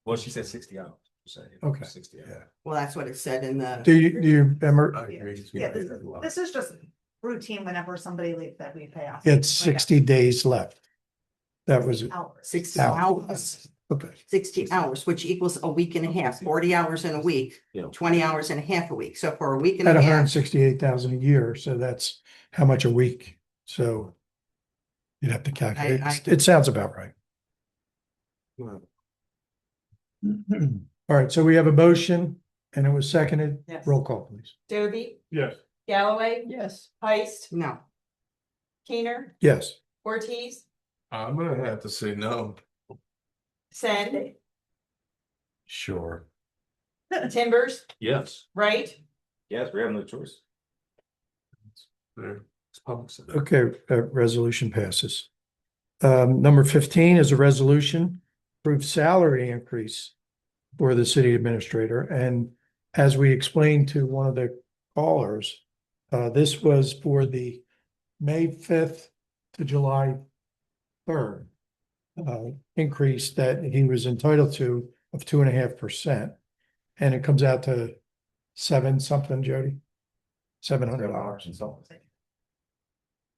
Well, she said 60 hours. So, Okay. 60 hours. Well, that's what it said in the. Do you, Emmer, Yeah, this is just routine whenever somebody leaves that we pay off. it's 60 days left. That was it. Hours. 60 Hours. hours. Okay. 60 hours, which equals a week and a half, 40 hours in a week, Yeah. 20 hours and a half a week. So for a week and At a half, 168,000 a year, so that's how much a week, so. You'd have to calculate, it sounds about right. All right, so we have a motion and it was seconded, Yes. roll call please. Doby, Yes. Galloway, Yes. Heist, no. Keener, Yes, Ortiz, I'm gonna have to say no. Sen, Sure. Timbers, Yes, Wright, yes, we have no choice. There. It's public. service. okay, resolution passes. Number 15 is a resolution, approved salary increase for the city administrator, and as we explained to one of the callers, this was for the May 5th to July 3rd increase that he was entitled to of 2.5%. And it comes out to seven something, Jody? $700. and something.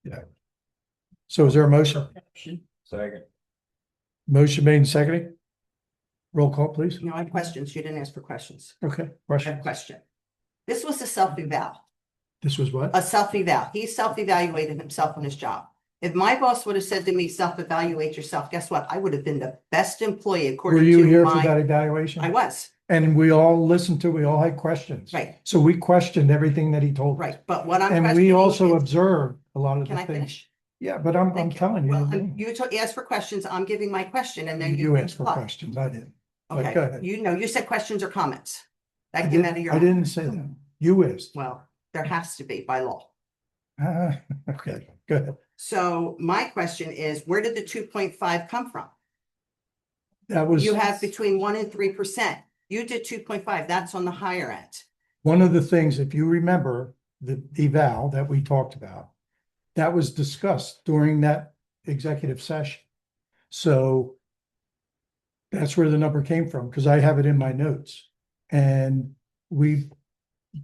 Yeah. So is there a motion? Second. Motion made and seconded? Roll call, please. No, I have questions. You didn't ask for questions. Okay, I have question. a question. This was a self-eval, This was what? a self-eval. He self-evaluated himself on his job. If my boss would have said to me, self-evaluate yourself, guess what? I would have been the best employee Were according you to here for that my, evaluation? I was, And we all listened to, we all had questions. right, So we questioned everything that he told us. right. But what I'm. And we questioning also is- observed a lot of Can the I things. finish? Yeah, but I'm Thank you. telling you. Well, the thing. you asked for questions. I'm giving my question and then You you. asked for reply. questions, I didn't. But go Okay, ahead. you know, you said questions or comments. I That came out of didn't your. I didn't say that. You asked. Well, there has to be by law. Okay, go ahead. So my question is, where did the 2.5 come from? That was You have between 1% and 3%. You did 2.5. That's on the higher end. one of the things, if you remember, the eval that we talked about. That was discussed during that executive session. So that's where the number came from, because I have it in my notes. And we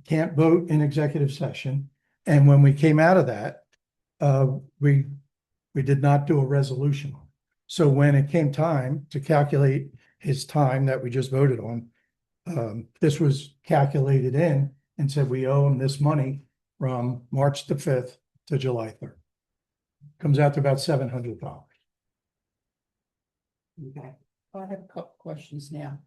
can't vote in executive session. And when we came out of that, we did not do a resolution. So when it came time to calculate his time that we just voted on, this was calculated in and said we owe him this money from March the 5th to July 3rd. Comes out to about $700. Okay. I have a couple questions now.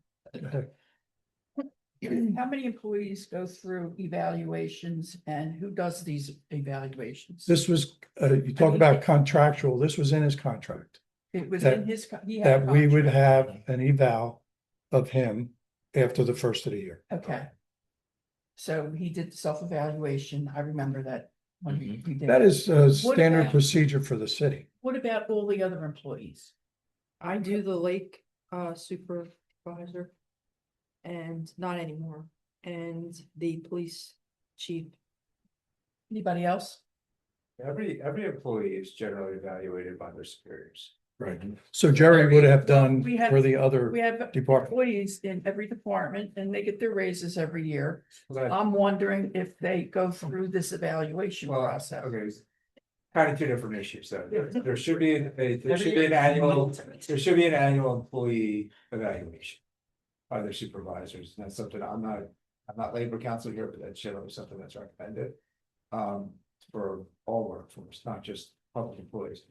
How many employees go through evaluations and who does these evaluations? This was, you talk about contractual, this was in his contract. It was that- in his, he had a That we would contract. have an eval of him after the first of the year. Okay. So he did the self-evaluation. I remember that when we did. That is a What standard about- procedure for the city. What about all the other employees? I do the lake supervisor. And not anymore, and the police chief. Anybody else? Every employee is generally evaluated by their superiors. Right. So Jerry would have done We have- for the other We have department. employees in every department and they get their raises every year. But- I'm wondering if they go through this evaluation Well, process. okay, kind of two different issues though. There should be, there should be an annual employee evaluation. By their supervisors, and that's something I'm not labor council here, but that's generally something that's recommended. For all workforce, not just public employees.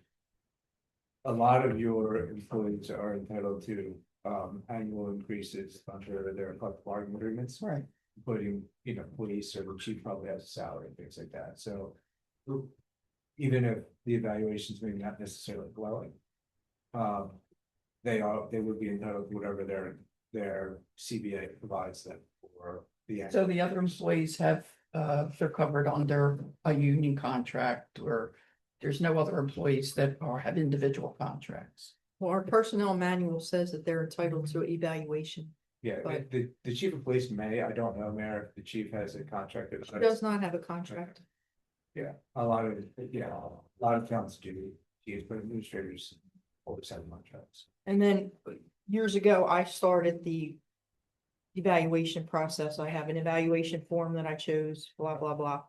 A lot of your employees are entitled to annual increases under their collective bargaining agreements. Right. Including, police or the chief probably has a salary and things like that, so. Even if the evaluations may not necessarily glowing. They would be entitled to whatever their CBA provides them for the. So the other employees have, they're covered under a union contract or there's no other employees that have individual contracts. Well, our personnel manual says that they're entitled to evaluation. Yeah, But- the chief of police may, I don't know, Mayor, if the chief has a contract. He does not have a contract. Yeah, a lot of towns do, chiefs, but administrators always have contracts. And then years ago, I started the evaluation process. I have an evaluation form that I chose, blah, blah, blah.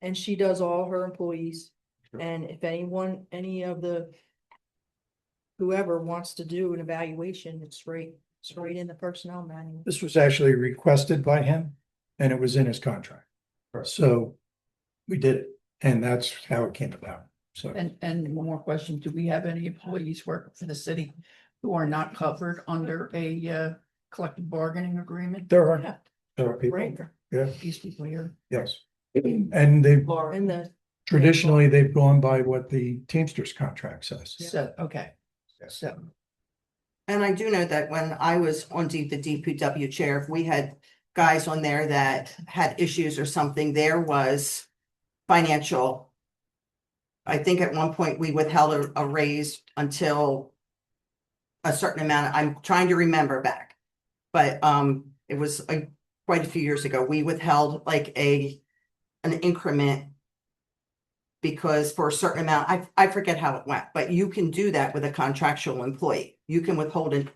And she does all her employees. Sure. And if any of the whoever wants to do an evaluation, it's right in the personnel manual. This was actually requested by him and it was in his contract. Right. So we did it and that's how it came about. So And one more question, do we have any employees working for the city who are not covered under a collective bargaining agreement? there are people, Right. yeah, These people here. yes. And they In the, traditionally, they've gone by what the Teamsters contract says. So, okay. So, And I do know that when I was on the DPW chair, if we had guys on there that had issues or something, there was financial. I think at one point we withheld a raise until a certain amount, I'm trying to remember back. But it was quite a few years ago, we withheld like an increment. Because for a certain amount, I forget how it went, but you can do that with a contractual employee. You can withhold it.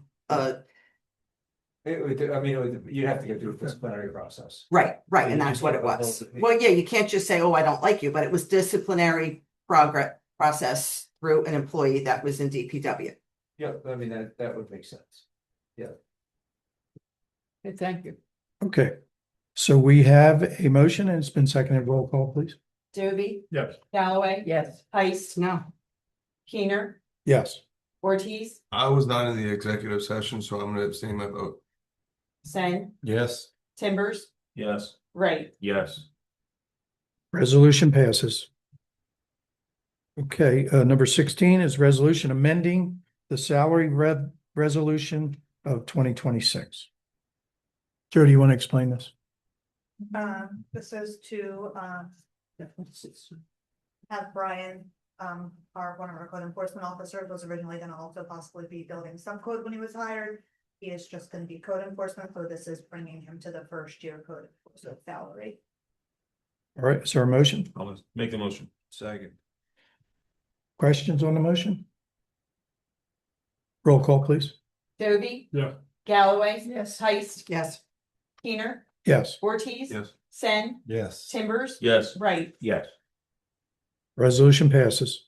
You'd have to go through a disciplinary process. Right, You and that's just what can't it was. withhold it. Well, yeah, you can't just say, oh, I don't like you, but it was disciplinary process through an employee that was in DPW. Yeah, that would make sense. okay, thank you. Okay, so we have a motion and it's been seconded. Roll call, please. Doby, Yes. Galloway, Yes. Heist, No, Keener, Yes. Ortiz, I was not in the executive session, so I'm gonna abstain my vote. Sen, Yes. Timbers, Yes. Wright. Yes. Resolution passes. Okay, number 16 is resolution amending the salary resolution of 2026. Joe, do you want to explain this? This is to, have Brian, one of our code enforcement officers was originally gonna also possibly be building some code when he was hired. He is just gonna be code enforcement, so this is bringing him to the first year code enforcement salary. All right, is there a motion? I'll make the motion. Second. Questions on the motion? Roll call, please. Doby. Yeah. Galloway. Yes. Heist, yes, Keener, Yes. Ortiz. Yes. Sen, Yes. Timbers. Yes. Wright. Yes. Resolution passes.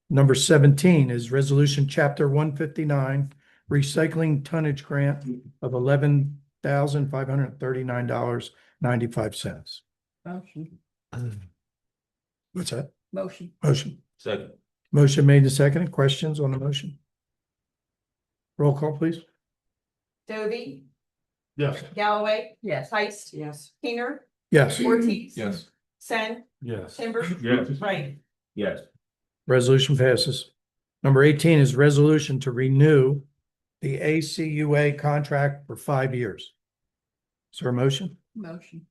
Number 17 is resolution chapter 159, recycling tonnage grant of $11,539.95. Motion, What's that? motion, Motion. Second. Motion made and seconded. Questions on the motion? Roll call, please. Dovey, Yes. Galloway, yes. Heist, Yes. Keener, Yes. Ortiz. Yes. Sen, Yes. Timbers. Yes. Wright. Yes. Resolution passes. Number 18 is resolution to renew the ACUA contract for 5 years. Is there a motion? Motion,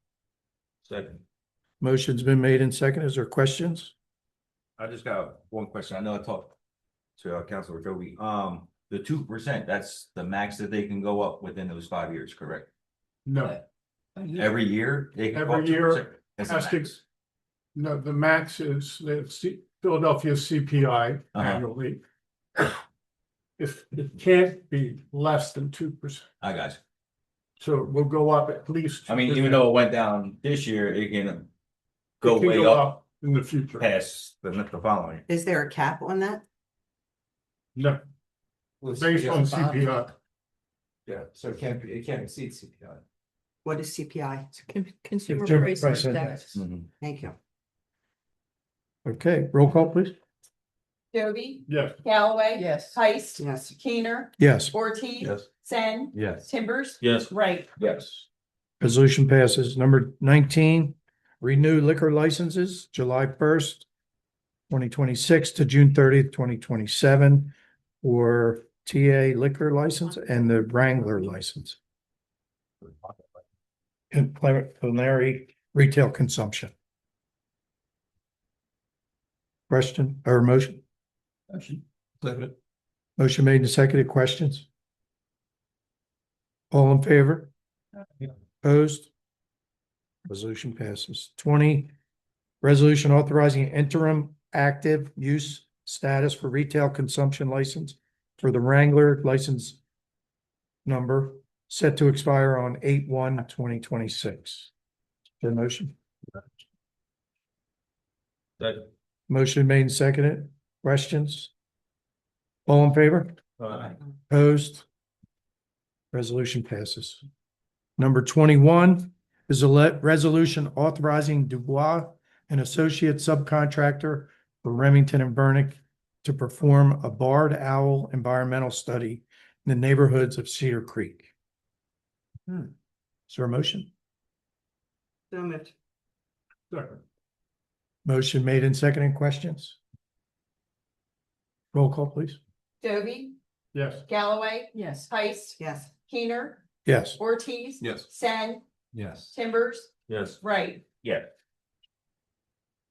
Second. Motion's been made and seconded. Is there questions? I just got one question. I know I talked to Councilor Joby. The 2%, that's the max that they can go up within those 5 years, correct? No, Every year? They can go Every up year 2%? That's the has to- max. no, the max is Philadelphia CPI annually. If it can't be less than 2%, I got you. so it will go up at least. I mean, 2%. even though it went down this year, it can It go can way go up in the future. past the following. Is there a cap on that? No, based on CPI. Yeah, so it can't exceed CPI. What is CPI? Consumer Consumer price price index. Thank you. Okay, roll call, please. Dovey, Yes. Galloway. yes. Heist, Yes. Keener, Yes. Ortiz. Yes. Sen, Yes. Timbers. Yes. Wright. Yes. Resolution passes. Number 19, renew liquor licenses July 1st, 2026 to June 30th, 2027 for TA liquor license and the Wrangler license. And preliminary retail consumption. Question or motion? Motion, Second. Motion made and seconded. Questions? All in favor? Opposed? Resolution passes. 20, resolution authorizing interim active use status for retail consumption license for the Wrangler license number set to expire on 8/1/2026. The motion? Second. Motion made and seconded. Questions? All in favor? Opposed? Resolution passes. Number 21 is a resolution authorizing Dubois and Associate Subcontractor for Remington and Burnick to perform a barred owl environmental study in the neighborhoods of Cedar Creek. Is there a motion? So moved. Second. Motion made and seconded. Questions? Roll call, please. Dovey, Yes. Galloway, yes. Heist, Yes. Keener, Yes. Ortiz. Yes. Sen, Yes. Timbers. Yes. Wright. Yeah.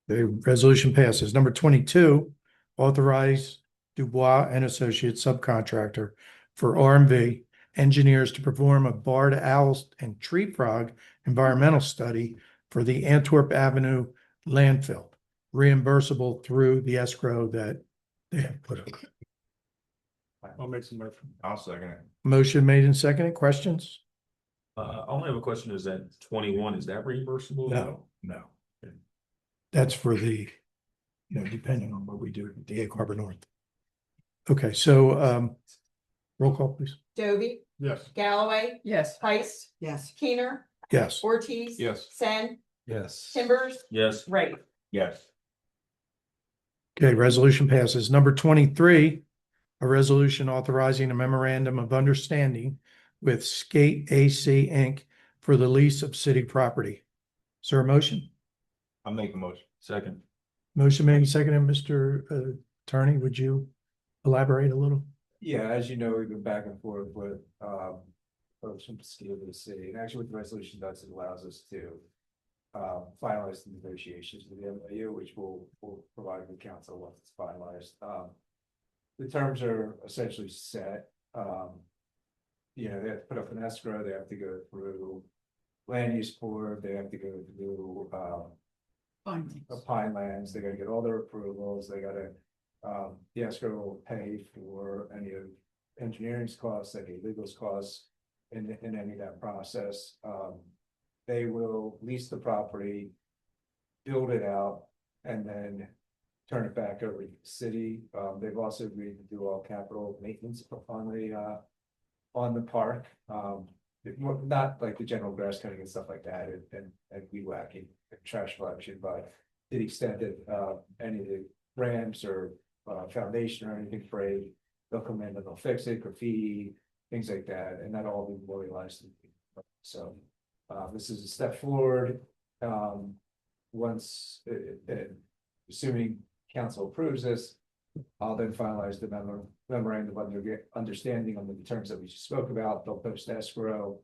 The resolution passes. Number 22, authorize Dubois and Associates subcontractor for RMV engineers to perform a barred owls and tree frog environmental study for the Antwerp Avenue landfill, reimbursable through the escrow that they have put up. I'll make some motion. I'll second it. Motion made and seconded. Questions? I only have a question. Is that 21, is that reimbursable? No. That's for the, depending on what we do at the Egg Harbor North. Okay, so, roll call, please. Dovey, Yes. Galloway, Yes. Heist, Yes. Keener, Yes. Ortiz. Yes. Sen, Yes. Timbers. Yes. Wright. Yes. Okay, resolution passes. Number 23, a resolution authorizing a memorandum of understanding with Skate AC Inc. for the lease of city property. Is there a motion? I'll make a motion. Second. Motion made and seconded. Mr. Attorney, would you elaborate a little? Yeah, as you know, we've been back and forth with folks from the city, and actually what the resolution does, it allows us to finalize the negotiations with the MOU, which will provide the council once it's finalized. The terms are essentially set. They have to put up an escrow, they have to go through land use board, they have to go through Pinelands, they gotta get all their approvals, they gotta, the escrow will pay for any of engineering's costs, any legal's costs in any of that process. They will lease the property, build it out, and then turn it back over to the city. They've also agreed to do all capital maintenance on the park. Not like the general grass cutting and stuff like that and weed whacking and trash collection, but to the extent that any of the ramps or foundation or anything frayed, they'll come in and they'll fix it, graffiti, things like that, and that'll all be memorialized. So this is a step forward. Once, assuming council approves this, I'll then finalize the memorandum of understanding on the terms that we just spoke about. They'll post escrow.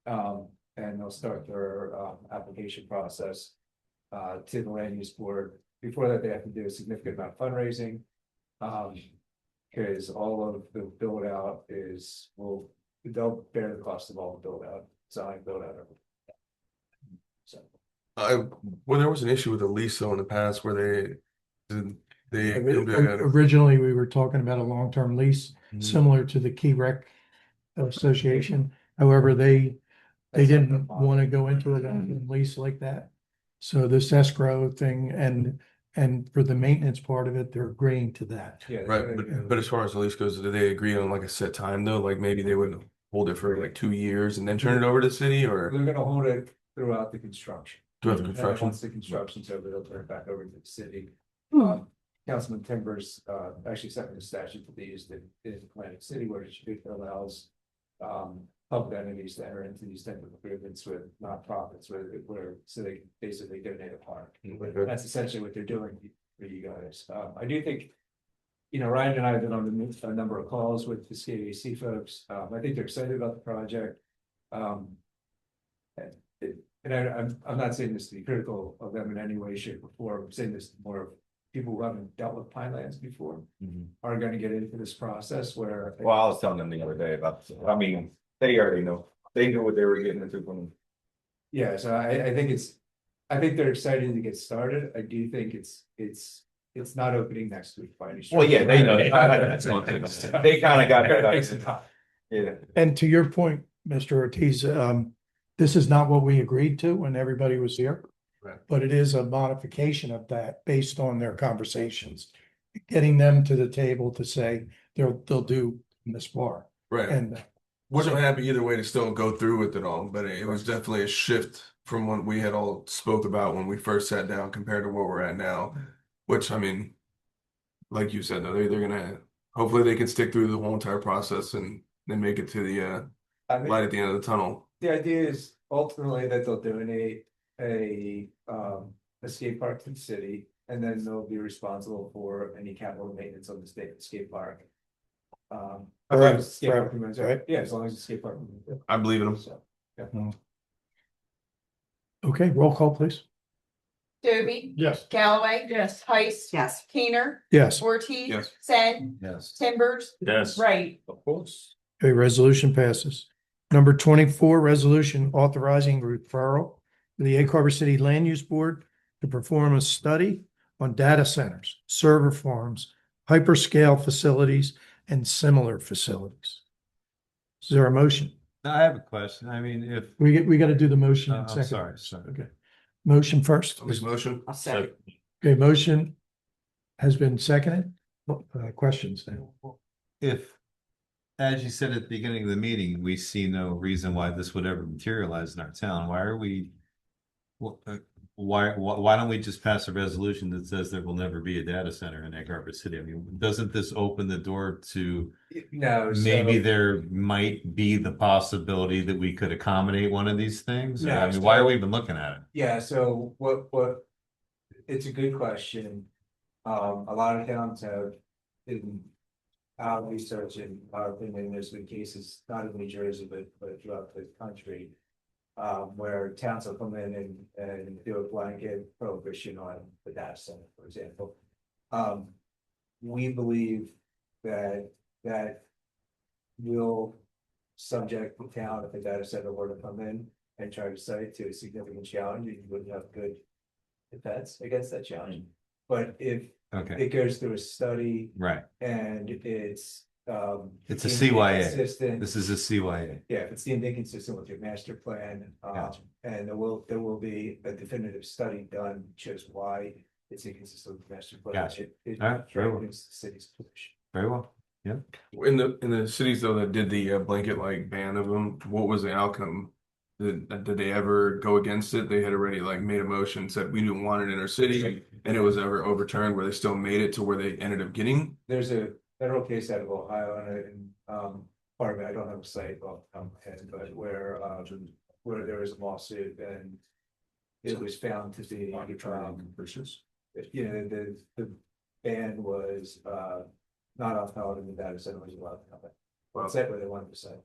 And they'll start their application process to the land use board. Before that, they have to do a significant amount of fundraising. Because all of the build out they'll bear the cost of all the build out, design, build out. So Well, there was an issue with the lease though in the past where they Originally, we were talking about a long-term lease Mhm. similar to the Key Rec Association. However, they didn't want to go into a long-term lease like that. So this escrow thing and for the maintenance part of it, they're agreeing to that. yeah, Right, but as far as the lease goes, did they agree on like a set time though? Like maybe they would hold it for like 2 years and then turn it over to the city or they're gonna hold it throughout the construction. throughout the And construction? once the construction's over, they'll turn it back over to the city. Hmm. Councilman Timbers actually sent me the statute to be used in Atlantic City, where it allows public entities to enter into these type of agreements with nonprofits, where so they basically donate a park. Okay. That's essentially what they're doing for you guys. I do think, Ryan and I have been on a number of calls with the CAC folks. I think they're excited about the project. I'm not saying this to be critical of them in any way, shape, or form. I'm saying this more of people who haven't dealt with Pinelands before are going to get into this process where. Well, I was telling them the other day about, I mean, they already know, they knew what they were getting into from. Yeah, so I think they're excited to get started. I do think it's not opening next week by any stretch. Well, yeah, they know. They kind of got that. Yeah. And to your point, Mr. Ortiz, this is not what we agreed to when everybody was here. Right. But it is a modification of that based on their conversations. Getting them to the table to say they'll do this bar. Right. And Wasn't happy either way to still go through with it all, but it was definitely a shift from what we had all spoke about when we first sat down compared to where we're at now. Which I mean, like you said, though, they're gonna hopefully they can stick through the whole entire process and then make it to the light at the end of the tunnel. The idea is ultimately that they'll donate a skate park to the city, and then they'll be responsible for any capital maintenance on the state skate park. Forever, Skate park remains, right? Yeah, as long as the skate park. I believe in them. So, yeah. okay, roll call, please. Doby, Yes. Galloway. Yes. Heiss. Yes. Keener. Yes. Ortiz. Yes. Sen. Yes. Timbers. Yes. Right. Of course. Okay, resolution passes. Number 24, resolution authorizing referral to the Egg Harbor City Land Use Board to perform a study on data centers, server farms, hyperscale facilities, and similar facilities. Is there a motion? I have a question. I mean, if, We got to do the motion in I'm second. sorry. Okay. Motion first. This motion. I'll say. Okay, motion has been seconded. Questions now? If, as you said at the beginning of the meeting, we see no reason why this would ever materialize in our town, why are we? Why don't we just pass a resolution that says there will never be a data center in Egg Harbor City? I mean, doesn't this open the door to No, maybe so- there might be the possibility that we could accommodate one of these things? No, I mean, why are so- we even looking at it? Yeah, so what, it's a good question. A lot of towns have been out researching, our opinion, there's been cases, not in New Jersey, but throughout the country. Where towns will come in and do a blanket prohibition on the data center, for example. We believe that will subject the town, if the data center were to come in and try to site to a significant challenge, you wouldn't have good defense against that challenge. But if Okay, it goes through a study right. and it's It's a deemed CYA. inconsistent, This is a CYA. yeah, if it's deemed inconsistent with your master plan, Gotcha. and there will be a definitive study done, which shows why it's inconsistent with the master plan. Gotcha. It All right, very well. against the city's position. Very well. Yeah. In the cities though that did the blanket like ban of them, what was the outcome? Did they ever go against it? They had already like made a motion, said we didn't want it in our city, and it was ever overturned where they still made it to where they ended up getting. There's a federal case out of Ohio and part of it, I don't have a site off the top of my head, but where there was a lawsuit and it was found to be you know, the ban was not upheld in the data center was allowed to happen. Well, it's that where they wanted to say.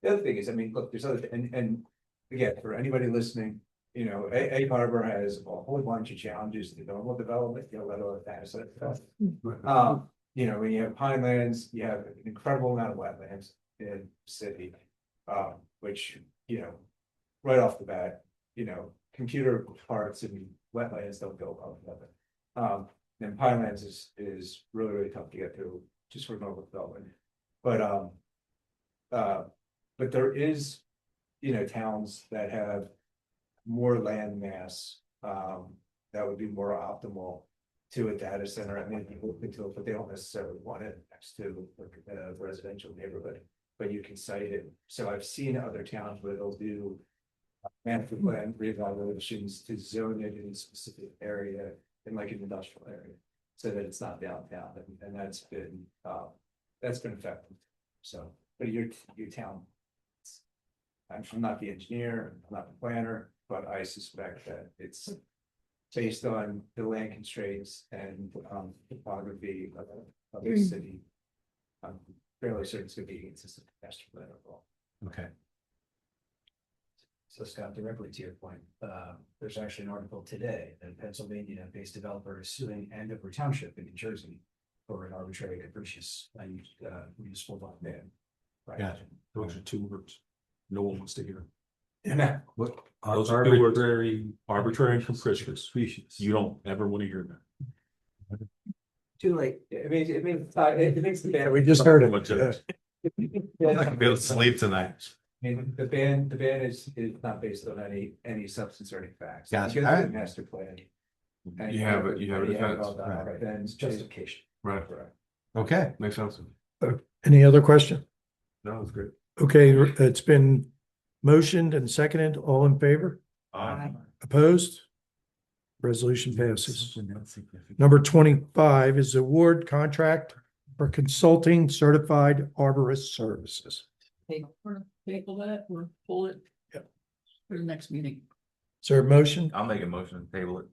The other thing is, I mean, look, there's other, and again, for anybody listening, you know, Egg Harbor has a whole bunch of challenges to normal development, you know, let alone data center development. You know, when you have pinelands, you have an incredible amount of wetlands in the city, which, you know, right off the bat, you know, computer parts and wetlands don't go well together. And pinelands is really, really tough to get through just for normal development. But there is, you know, towns that have more land mass, that would be more optimal to a data center. I mean, people look into it, but they don't necessarily want it next to a residential neighborhood, but you can cite it. So I've seen other towns where they'll do master plan reevaluations to zone it in a specific area in like an industrial area, so that it's not downtown, and that's been effective. So, but your town, I'm not the engineer, I'm not the planner, but I suspect that it's based on the land constraints and topography of the city. I'm fairly certain it's gonna be consistent with master plan overall. Okay. So Scott, directly to your point, there's actually an article today that a Pennsylvania-based developer is suing Andover Township in New Jersey for an arbitrary capricious municipal bond ban. Right. Gotcha. Those are two words. No one wants to hear. And What? Those are two words. Arbitrary and capricious. You don't ever want to hear that. Too late. It makes the ban. We just heard it. I'm not gonna be able to sleep tonight. I mean, the ban is not based on any substance or any facts. Gotcha. You get Alright. the master plan. and You have a defense. all that, Right. Then it's justification. Right. Okay. Makes sense. Any other question? No, it's great. Okay, it's been motioned and seconded. All in favor? Opposed? Resolution passes. Number 25 is award contract for consulting certified arborist services. Table that or pull it. Yep. For the next meeting. Is there a motion? I'll make a motion to table it.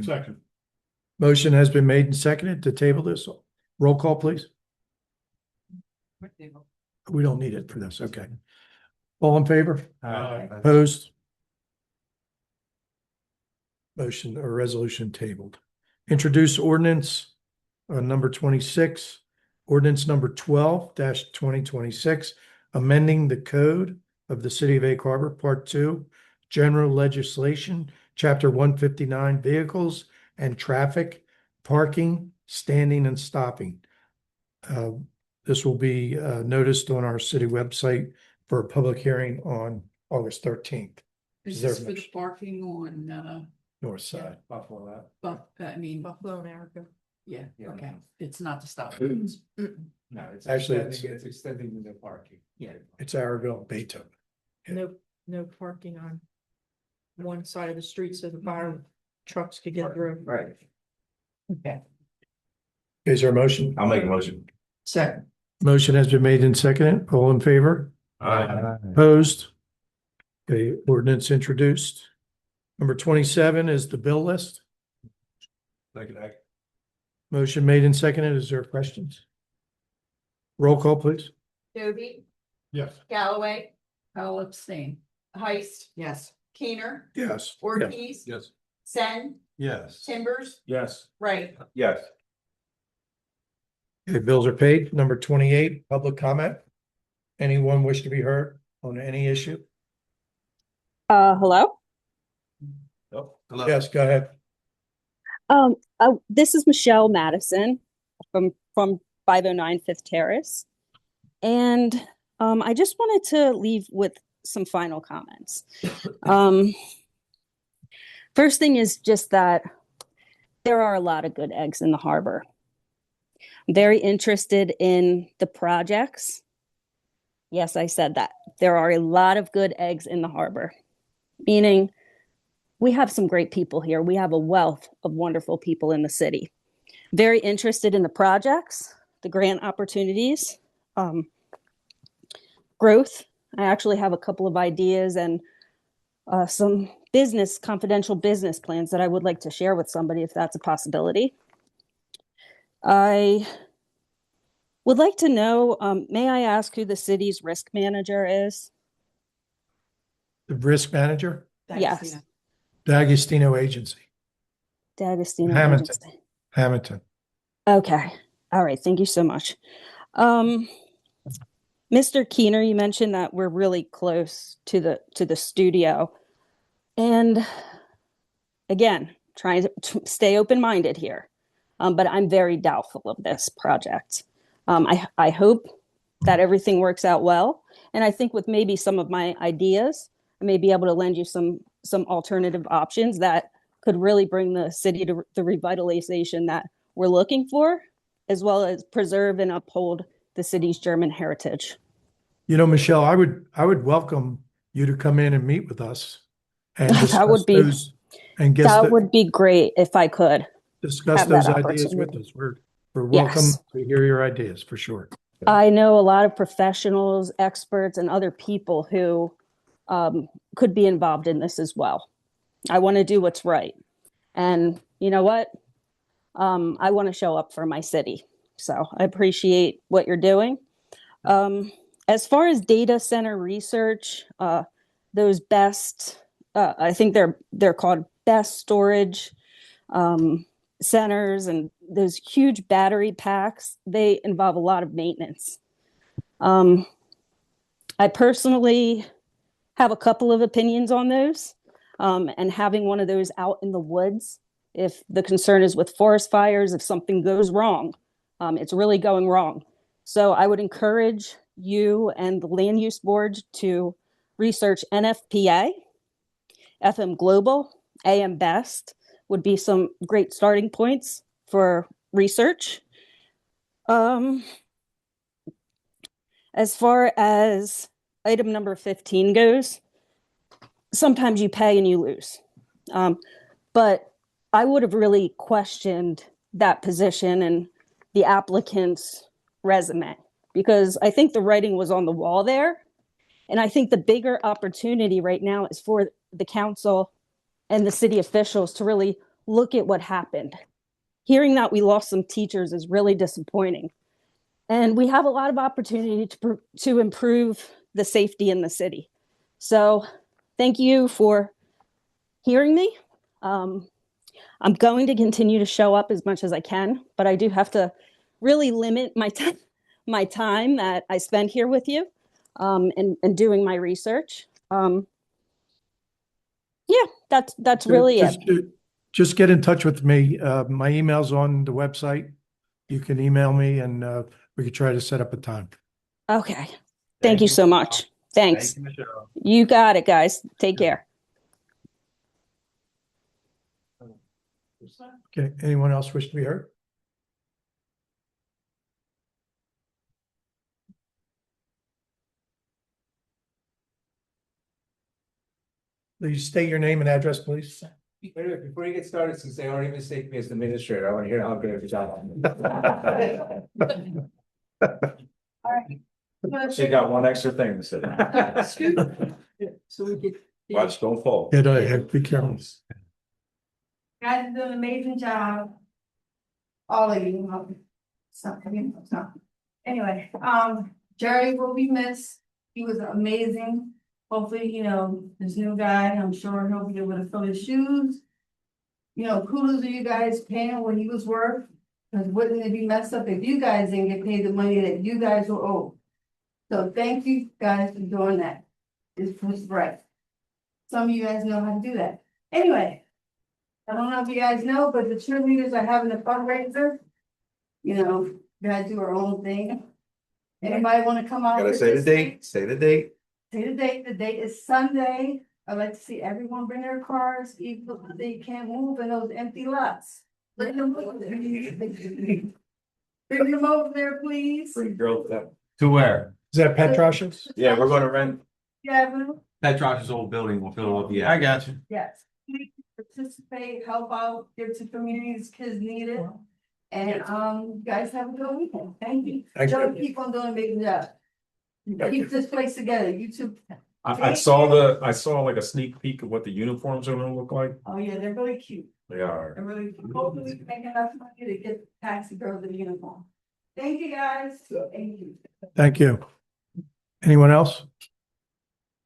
Second. Motion has been made and seconded to table this. Roll call, please. We don't need it for this. Okay. All in favor? Opposed? Motion or resolution tabled. Introduce ordinance number 26, ordinance number 12-2026, amending the code of the city of Egg Harbor, part 2, general legislation, chapter 159, vehicles and traffic, parking, standing and stopping. This will be noticed on our city website for a public hearing on August 13th. Is there this a for the motion? parking on, North side. Buffalo. Buffalo America? Yeah, Yeah. okay. It's not the stop. No, it's Actually, extending the parking. Yeah. It's Arville, Beethoven. No parking on one side of the street so the fire trucks could get through. Right. Okay. Is there a motion? I'll make a motion. Second. Motion has been made and seconded. All in favor? Opposed? Okay, ordinance introduced. Number 27 is the bill list. Motion made and seconded. Is there questions? Roll call, please. Doby, Yes. Galloway, I'll abstain. Heist, Yes. Keener, Yes. Ortiz. Yes. Sen, Yes. Timbers, Yes. Wright. Yes. Okay, bills are paid. Number 28, public comment. Anyone wish to be heard on any issue? Hello. Hello. Yes, go ahead. This is Michelle Madison from 509 Fifth Terrace. And I just wanted to leave with some final comments. First thing is just that there are a lot of good eggs in the harbor. I'm very interested in the projects. Yes, I said that. There are a lot of good eggs in the harbor, meaning we have some great people here. We have a wealth of wonderful people in the city. Very interested in the projects, the grant opportunities, growth. I actually have a couple of ideas and some confidential business plans that I would like to share with somebody if that's a possibility. I would like to know, may I ask who the city's risk manager is? The risk manager, Yes, D'Agostino Agency, D'Agostino Hamilton. Agency. Hamilton. Okay, all right, thank you so much. Mr. Keener, you mentioned that we're really close to the studio. And again, trying to stay open-minded here, but I'm very doubtful of this project. I hope that everything works out well. And I think with maybe some of my ideas, I may be able to lend you some alternative options that could really bring the city to the revitalization that we're looking for, as well as preserve and uphold the city's German heritage. You know, Michelle, I would welcome you to come in and meet with us and That would discuss be those and that would be great if I could discuss have that those ideas with opportunity. us. We're welcome Yes. to hear your ideas for sure. I know a lot of professionals, experts, and other people who could be involved in this as well. I want to do what's right. And you know what? I want to show up for my city. So I appreciate what you're doing. As far as data center research, those best, I think they're called best storage centers, and those huge battery packs, they involve a lot of maintenance. I personally have a couple of opinions on those, and having one of those out in the woods, if the concern is with forest fires, if something goes wrong, it's really going wrong. So I would encourage you and the land use board to research NFPA, FM Global, AM Best would be some great starting points for research. As far as item number 15 goes, sometimes you pay and you lose. But I would have really questioned that position and the applicant's resume, because I think the writing was on the wall there. And I think the bigger opportunity right now is for the council and the city officials to really look at what happened. Hearing that we lost some teachers is really disappointing. And we have a lot of opportunity to improve the safety in the city. So thank you for hearing me. I'm going to continue to show up as much as I can, but I do have to really limit my time that I spend here with you, and doing my research. Yeah, that's really it. Just get in touch with me. My email's on the website. You can email me and we could try to set up a time. Okay. Thank you so much. Thanks. Thank you, Michelle. You got it, guys. Take care. Okay, anyone else wish to be heard? Please state your name and address, please. Wait a minute, before you get started, since they already mistake me as the administrator, I want to hear how good of a job I'm She got one extra thing to say. So we could. Watch, don't fall. Yeah, be careful. Guys did an amazing job. All of you. Anyway, Jerry will be missed. He was amazing. Hopefully, this new guy, I'm sure he'll be able to fill his shoes. Kudos to you guys paying what he was worth. Because wouldn't it be messed up if you guys didn't get paid the money that you guys were owed? So thank you guys for doing that. This was right. Some of you guys know how to do that. Anyway, I don't know if you guys know, but the cheerleaders are having a fundraiser. Gotta do our own thing. Anybody want to come out? Gotta say the date, say the date. Say the date. The date is Sunday. I'd like to see everyone bring their cars, even if they can't move in those empty lots. Bring him over there. Bring him over there, please. Girl, that. To where? Is that Petrosha's? Yeah, we're gonna rent. Kevin, Petros's old building will fill up, yeah. I got you. yes, please participate, help out, give to communities, kids need it. And, you guys have a good weekend. Thank you. Thank Joe, you. keep on doing a big job. Keep this place together, you too. I saw like a sneak peek of what the uniforms are gonna look like. Oh, yeah, they're really cute. They are. They're really cute. Hopefully we can make enough money to get taxi girls in uniform. Thank you, guys. Thank you. Thank you. Anyone else?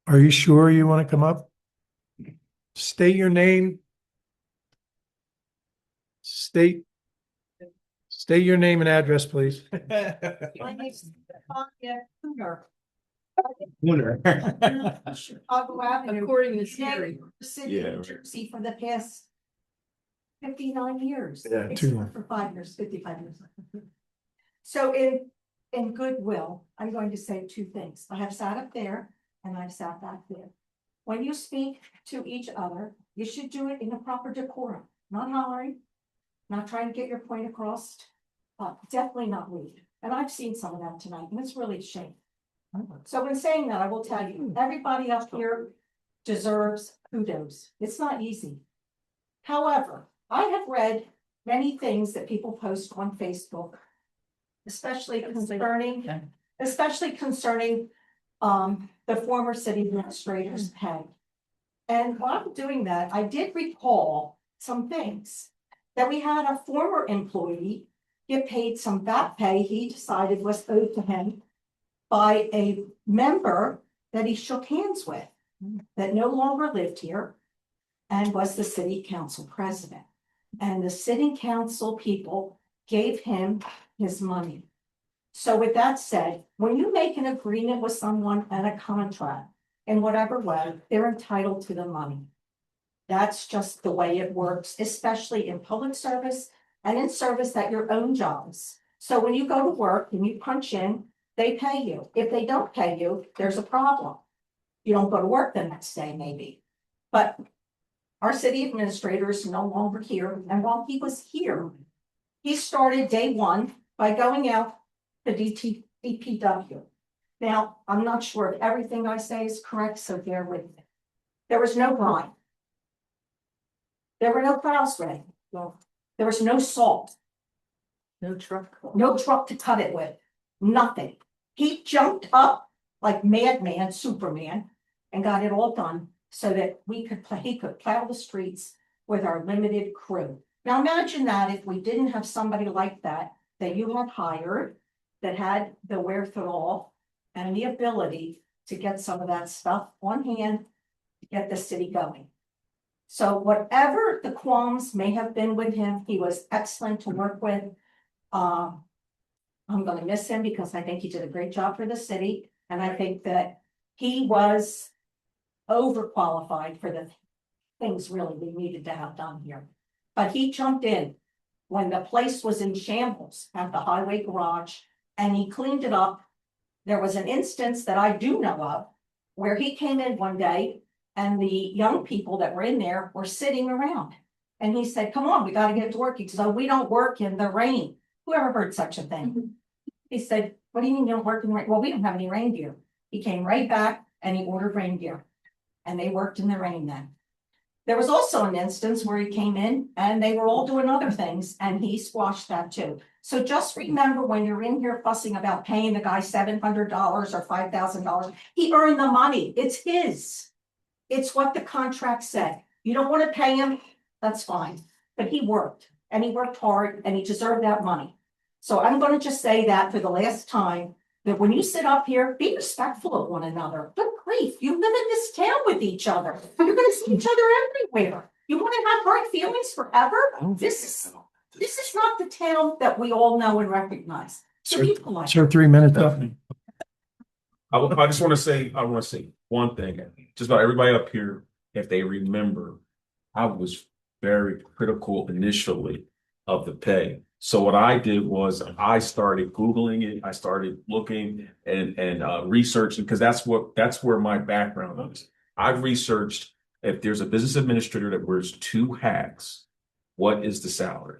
Are you sure you want to come up? State your name. State your name and address, please. My name's Tanya Chicago Avenue. According to Siri. City Yeah, of right. Jersey for the past 59 years. Yeah, Except too long. For 5 years, 55 years. So in goodwill, I'm going to say 2 things. I have sat up there and I've sat back there. When you speak to each other, you should do it in a proper decorum, not hollering, not trying to get your point across, definitely not rude. And I've seen some of that tonight, and it's really a shame. So in saying that, I will tell you, everybody up here deserves kudos. It's not easy. However, I have read many things that people post on Facebook, especially concerning the former city administrator's pay. And while doing that, I did recall some things that we had a former employee get paid some back pay he decided was owed to him by a member that he shook hands with that no longer lived here and was the city council president. And the city council people gave him his money. So with that said, when you make an agreement with someone and a contract in whatever way, they're entitled to the money. That's just the way it works, especially in public service and in service at your own jobs. So when you go to work and you punch in, they pay you. If they don't pay you, there's a problem. You don't go to work the next day, maybe. But our city administrator is no longer here. And while he was here, he started day one by going out to DPW. Now, I'm not sure if everything I say is correct, so bear with me. There was no grime. There were no plows ready. There was no salt. No truck. No truck to cut it with. Nothing. He jumped up like madman, Superman, and got it all done so that he could plow the streets with our limited crew. Now imagine that if we didn't have somebody like that you had hired, that had the wherewithal and the ability to get some of that stuff on hand to get the city going. So whatever the qualms may have been with him, he was excellent to work with. I'm going to miss him because I think he did a great job for the city. And I think that he was overqualified for the things really we needed to have done here. But he jumped in when the place was in shambles at the highway garage and he cleaned it up. There was an instance that I do know of where he came in one day and the young people that were in there were sitting around. And he said, come on, we got to get to work. He said, oh, we don't work in the rain. Who ever heard such a thing? He said, what do you mean you don't work in the rain? Well, we don't have any reindeer. He came right back and he ordered reindeer and they worked in the rain then. There was also an instance where he came in and they were all doing other things and he squashed that too. So just remember when you're in here fussing about paying the guy $700 or $5,000, he earned the money. It's his. It's what the contract said. You don't want to pay him, that's fine. But he worked and he worked hard and he deserved that money. So I'm going to just say that for the last time, that when you sit up here, be respectful of one another. Good grief, you live in this town with each other. You're going to see each other everywhere. You want to have hard feelings forever? This is not the town that we all know and recognize. So be polite. Sir, 3 minutes up. I just want to say one thing. Just about everybody up here, if they remember, I was very critical initially of the pay. So what I did was I started Googling it. I started looking and researching because that's where my background is. I've researched if there's a business administrator that wears 2 hats, what is the salary?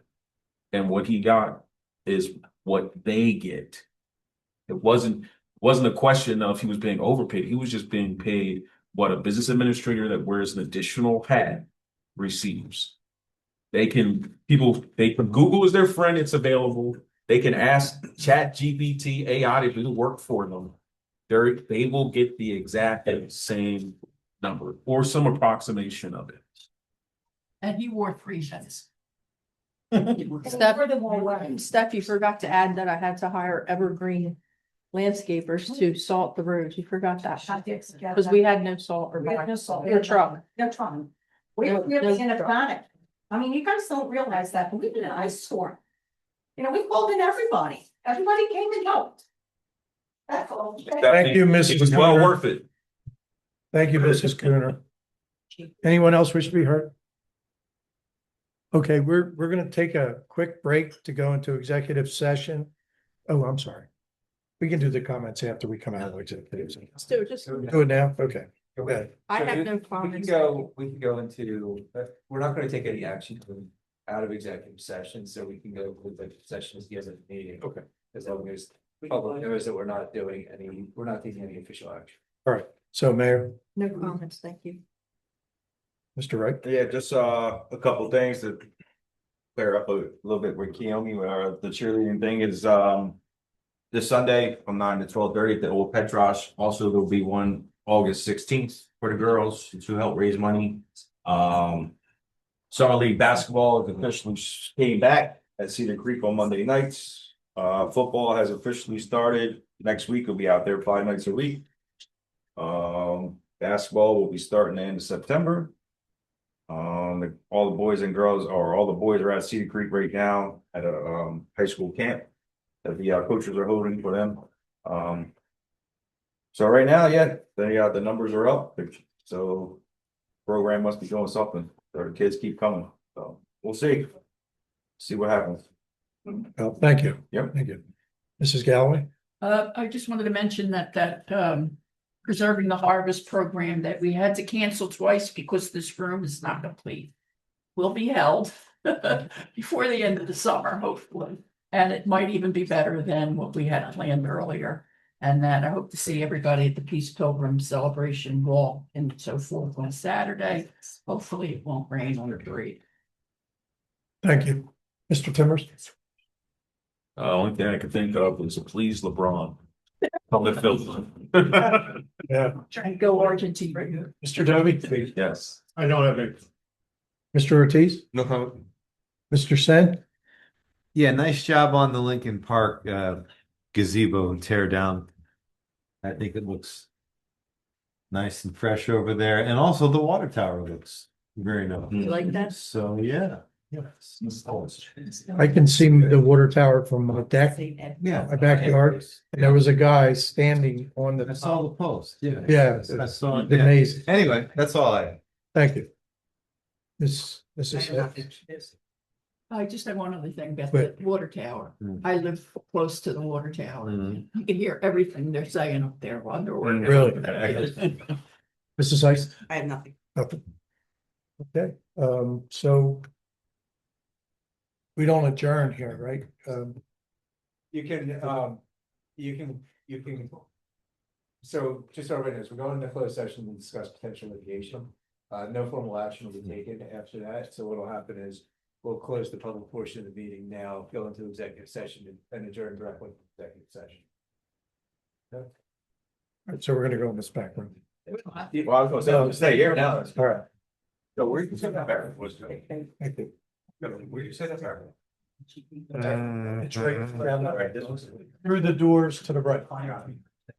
And what he got is what they get. It wasn't a question of he was being overpaid. He was just being paid what a business administrator that wears an additional hat receives. Google is their friend, it's available. They can ask ChatGPT AI to do the work for them. They will get the exact same number or some approximation of it. And he wore 3 hats. Steph, you forgot to add that I had to hire Evergreen landscapers to salt the roads. You forgot that. Because we had no salt or your truck. No trouble. We're really in a panic. I mean, you guys don't realize that, but we did an ice storm. You know, we called in everybody. Everybody came and helped. That's all. Thank you, Mrs. It was well Cooner. worth it. Thank you, Mrs. Cooner. Anyone else wish to be heard? Okay, we're gonna take a quick break to go into executive session. Oh, I'm sorry. We can do the comments after we come out of executive session. Just Do it now? Okay. Okay. I So have we- no comments. We can go into, we're not gonna take any action out of executive session, so we can go with the session as the end of the meeting. Okay. As long as public knows that we're not taking any official action. All right. So Mayor, No comments, thank you. Mr. Wright? Yeah, just a couple things to clear up a little bit with Kiyomi, the cheerleading thing is this Sunday from 9 to 12:30 at the old Petrosh. Also, there'll be one August 16th for the girls to help raise money. Summer League basketball has officially came back at Cedar Creek on Monday nights. Football has officially started. Next week we'll be out there 5 nights a week. Basketball will be starting the end of September. All the boys and girls, or all the boys are at Cedar Creek right now at a high school camp that the coaches are holding for them. So right now, yeah, the numbers are up. So program must be doing something. So the kids keep coming. So we'll see. See what happens. Oh, thank you. Yep. Thank you. Mrs. Galloway? I just wanted to mention that Preserving the Harvest program that we had to cancel twice because this room is not complete. Will be held before the end of the summer, hopefully. And it might even be better than what we had planned earlier. And then I hope to see everybody at the Peace Pilgrim celebration walk and so forth on Saturday. Hopefully it won't rain on the parade. Thank you. Mr. Timbers? Only thing I can think of is please LeBron. Tell the Phil. Yeah. Trying to go Argentina. Mr. Dovey? Yes. I don't have it. Mr. Ortiz? No comment. Mr. Sen? Yeah, nice job on the Lincoln Park gazebo and tear down. I think it looks nice and fresh over there. And also the water tower looks very nice. You like that? So, yeah. I can see the water tower from my deck, Yeah. my backyard, and there was a guy standing on I the. saw the post, yeah. Yeah. I saw it. It's amazing. Anyway, that's all I. Thank you. This is. I just have one other thing about Wait. the water tower. Mm. I live close to the water tower. Mhm. You can hear everything they're saying up there while they're working. Really? Mrs. Ice? I have nothing. Nothing. Okay, so. We don't adjourn here, right? You can. So just so everybody knows, we're going into closed session to discuss potential litigation. No formal action will be taken after that. So what'll happen is we'll close the public portion of the meeting now, go into executive session and adjourn directly to executive session. All right, so we're gonna go in this back room. Well, I was gonna say, I'm gonna stay here now. All right. So where you say that back was? Thank you. Where you say that back? It's right around All right, this was. through the doors to the right.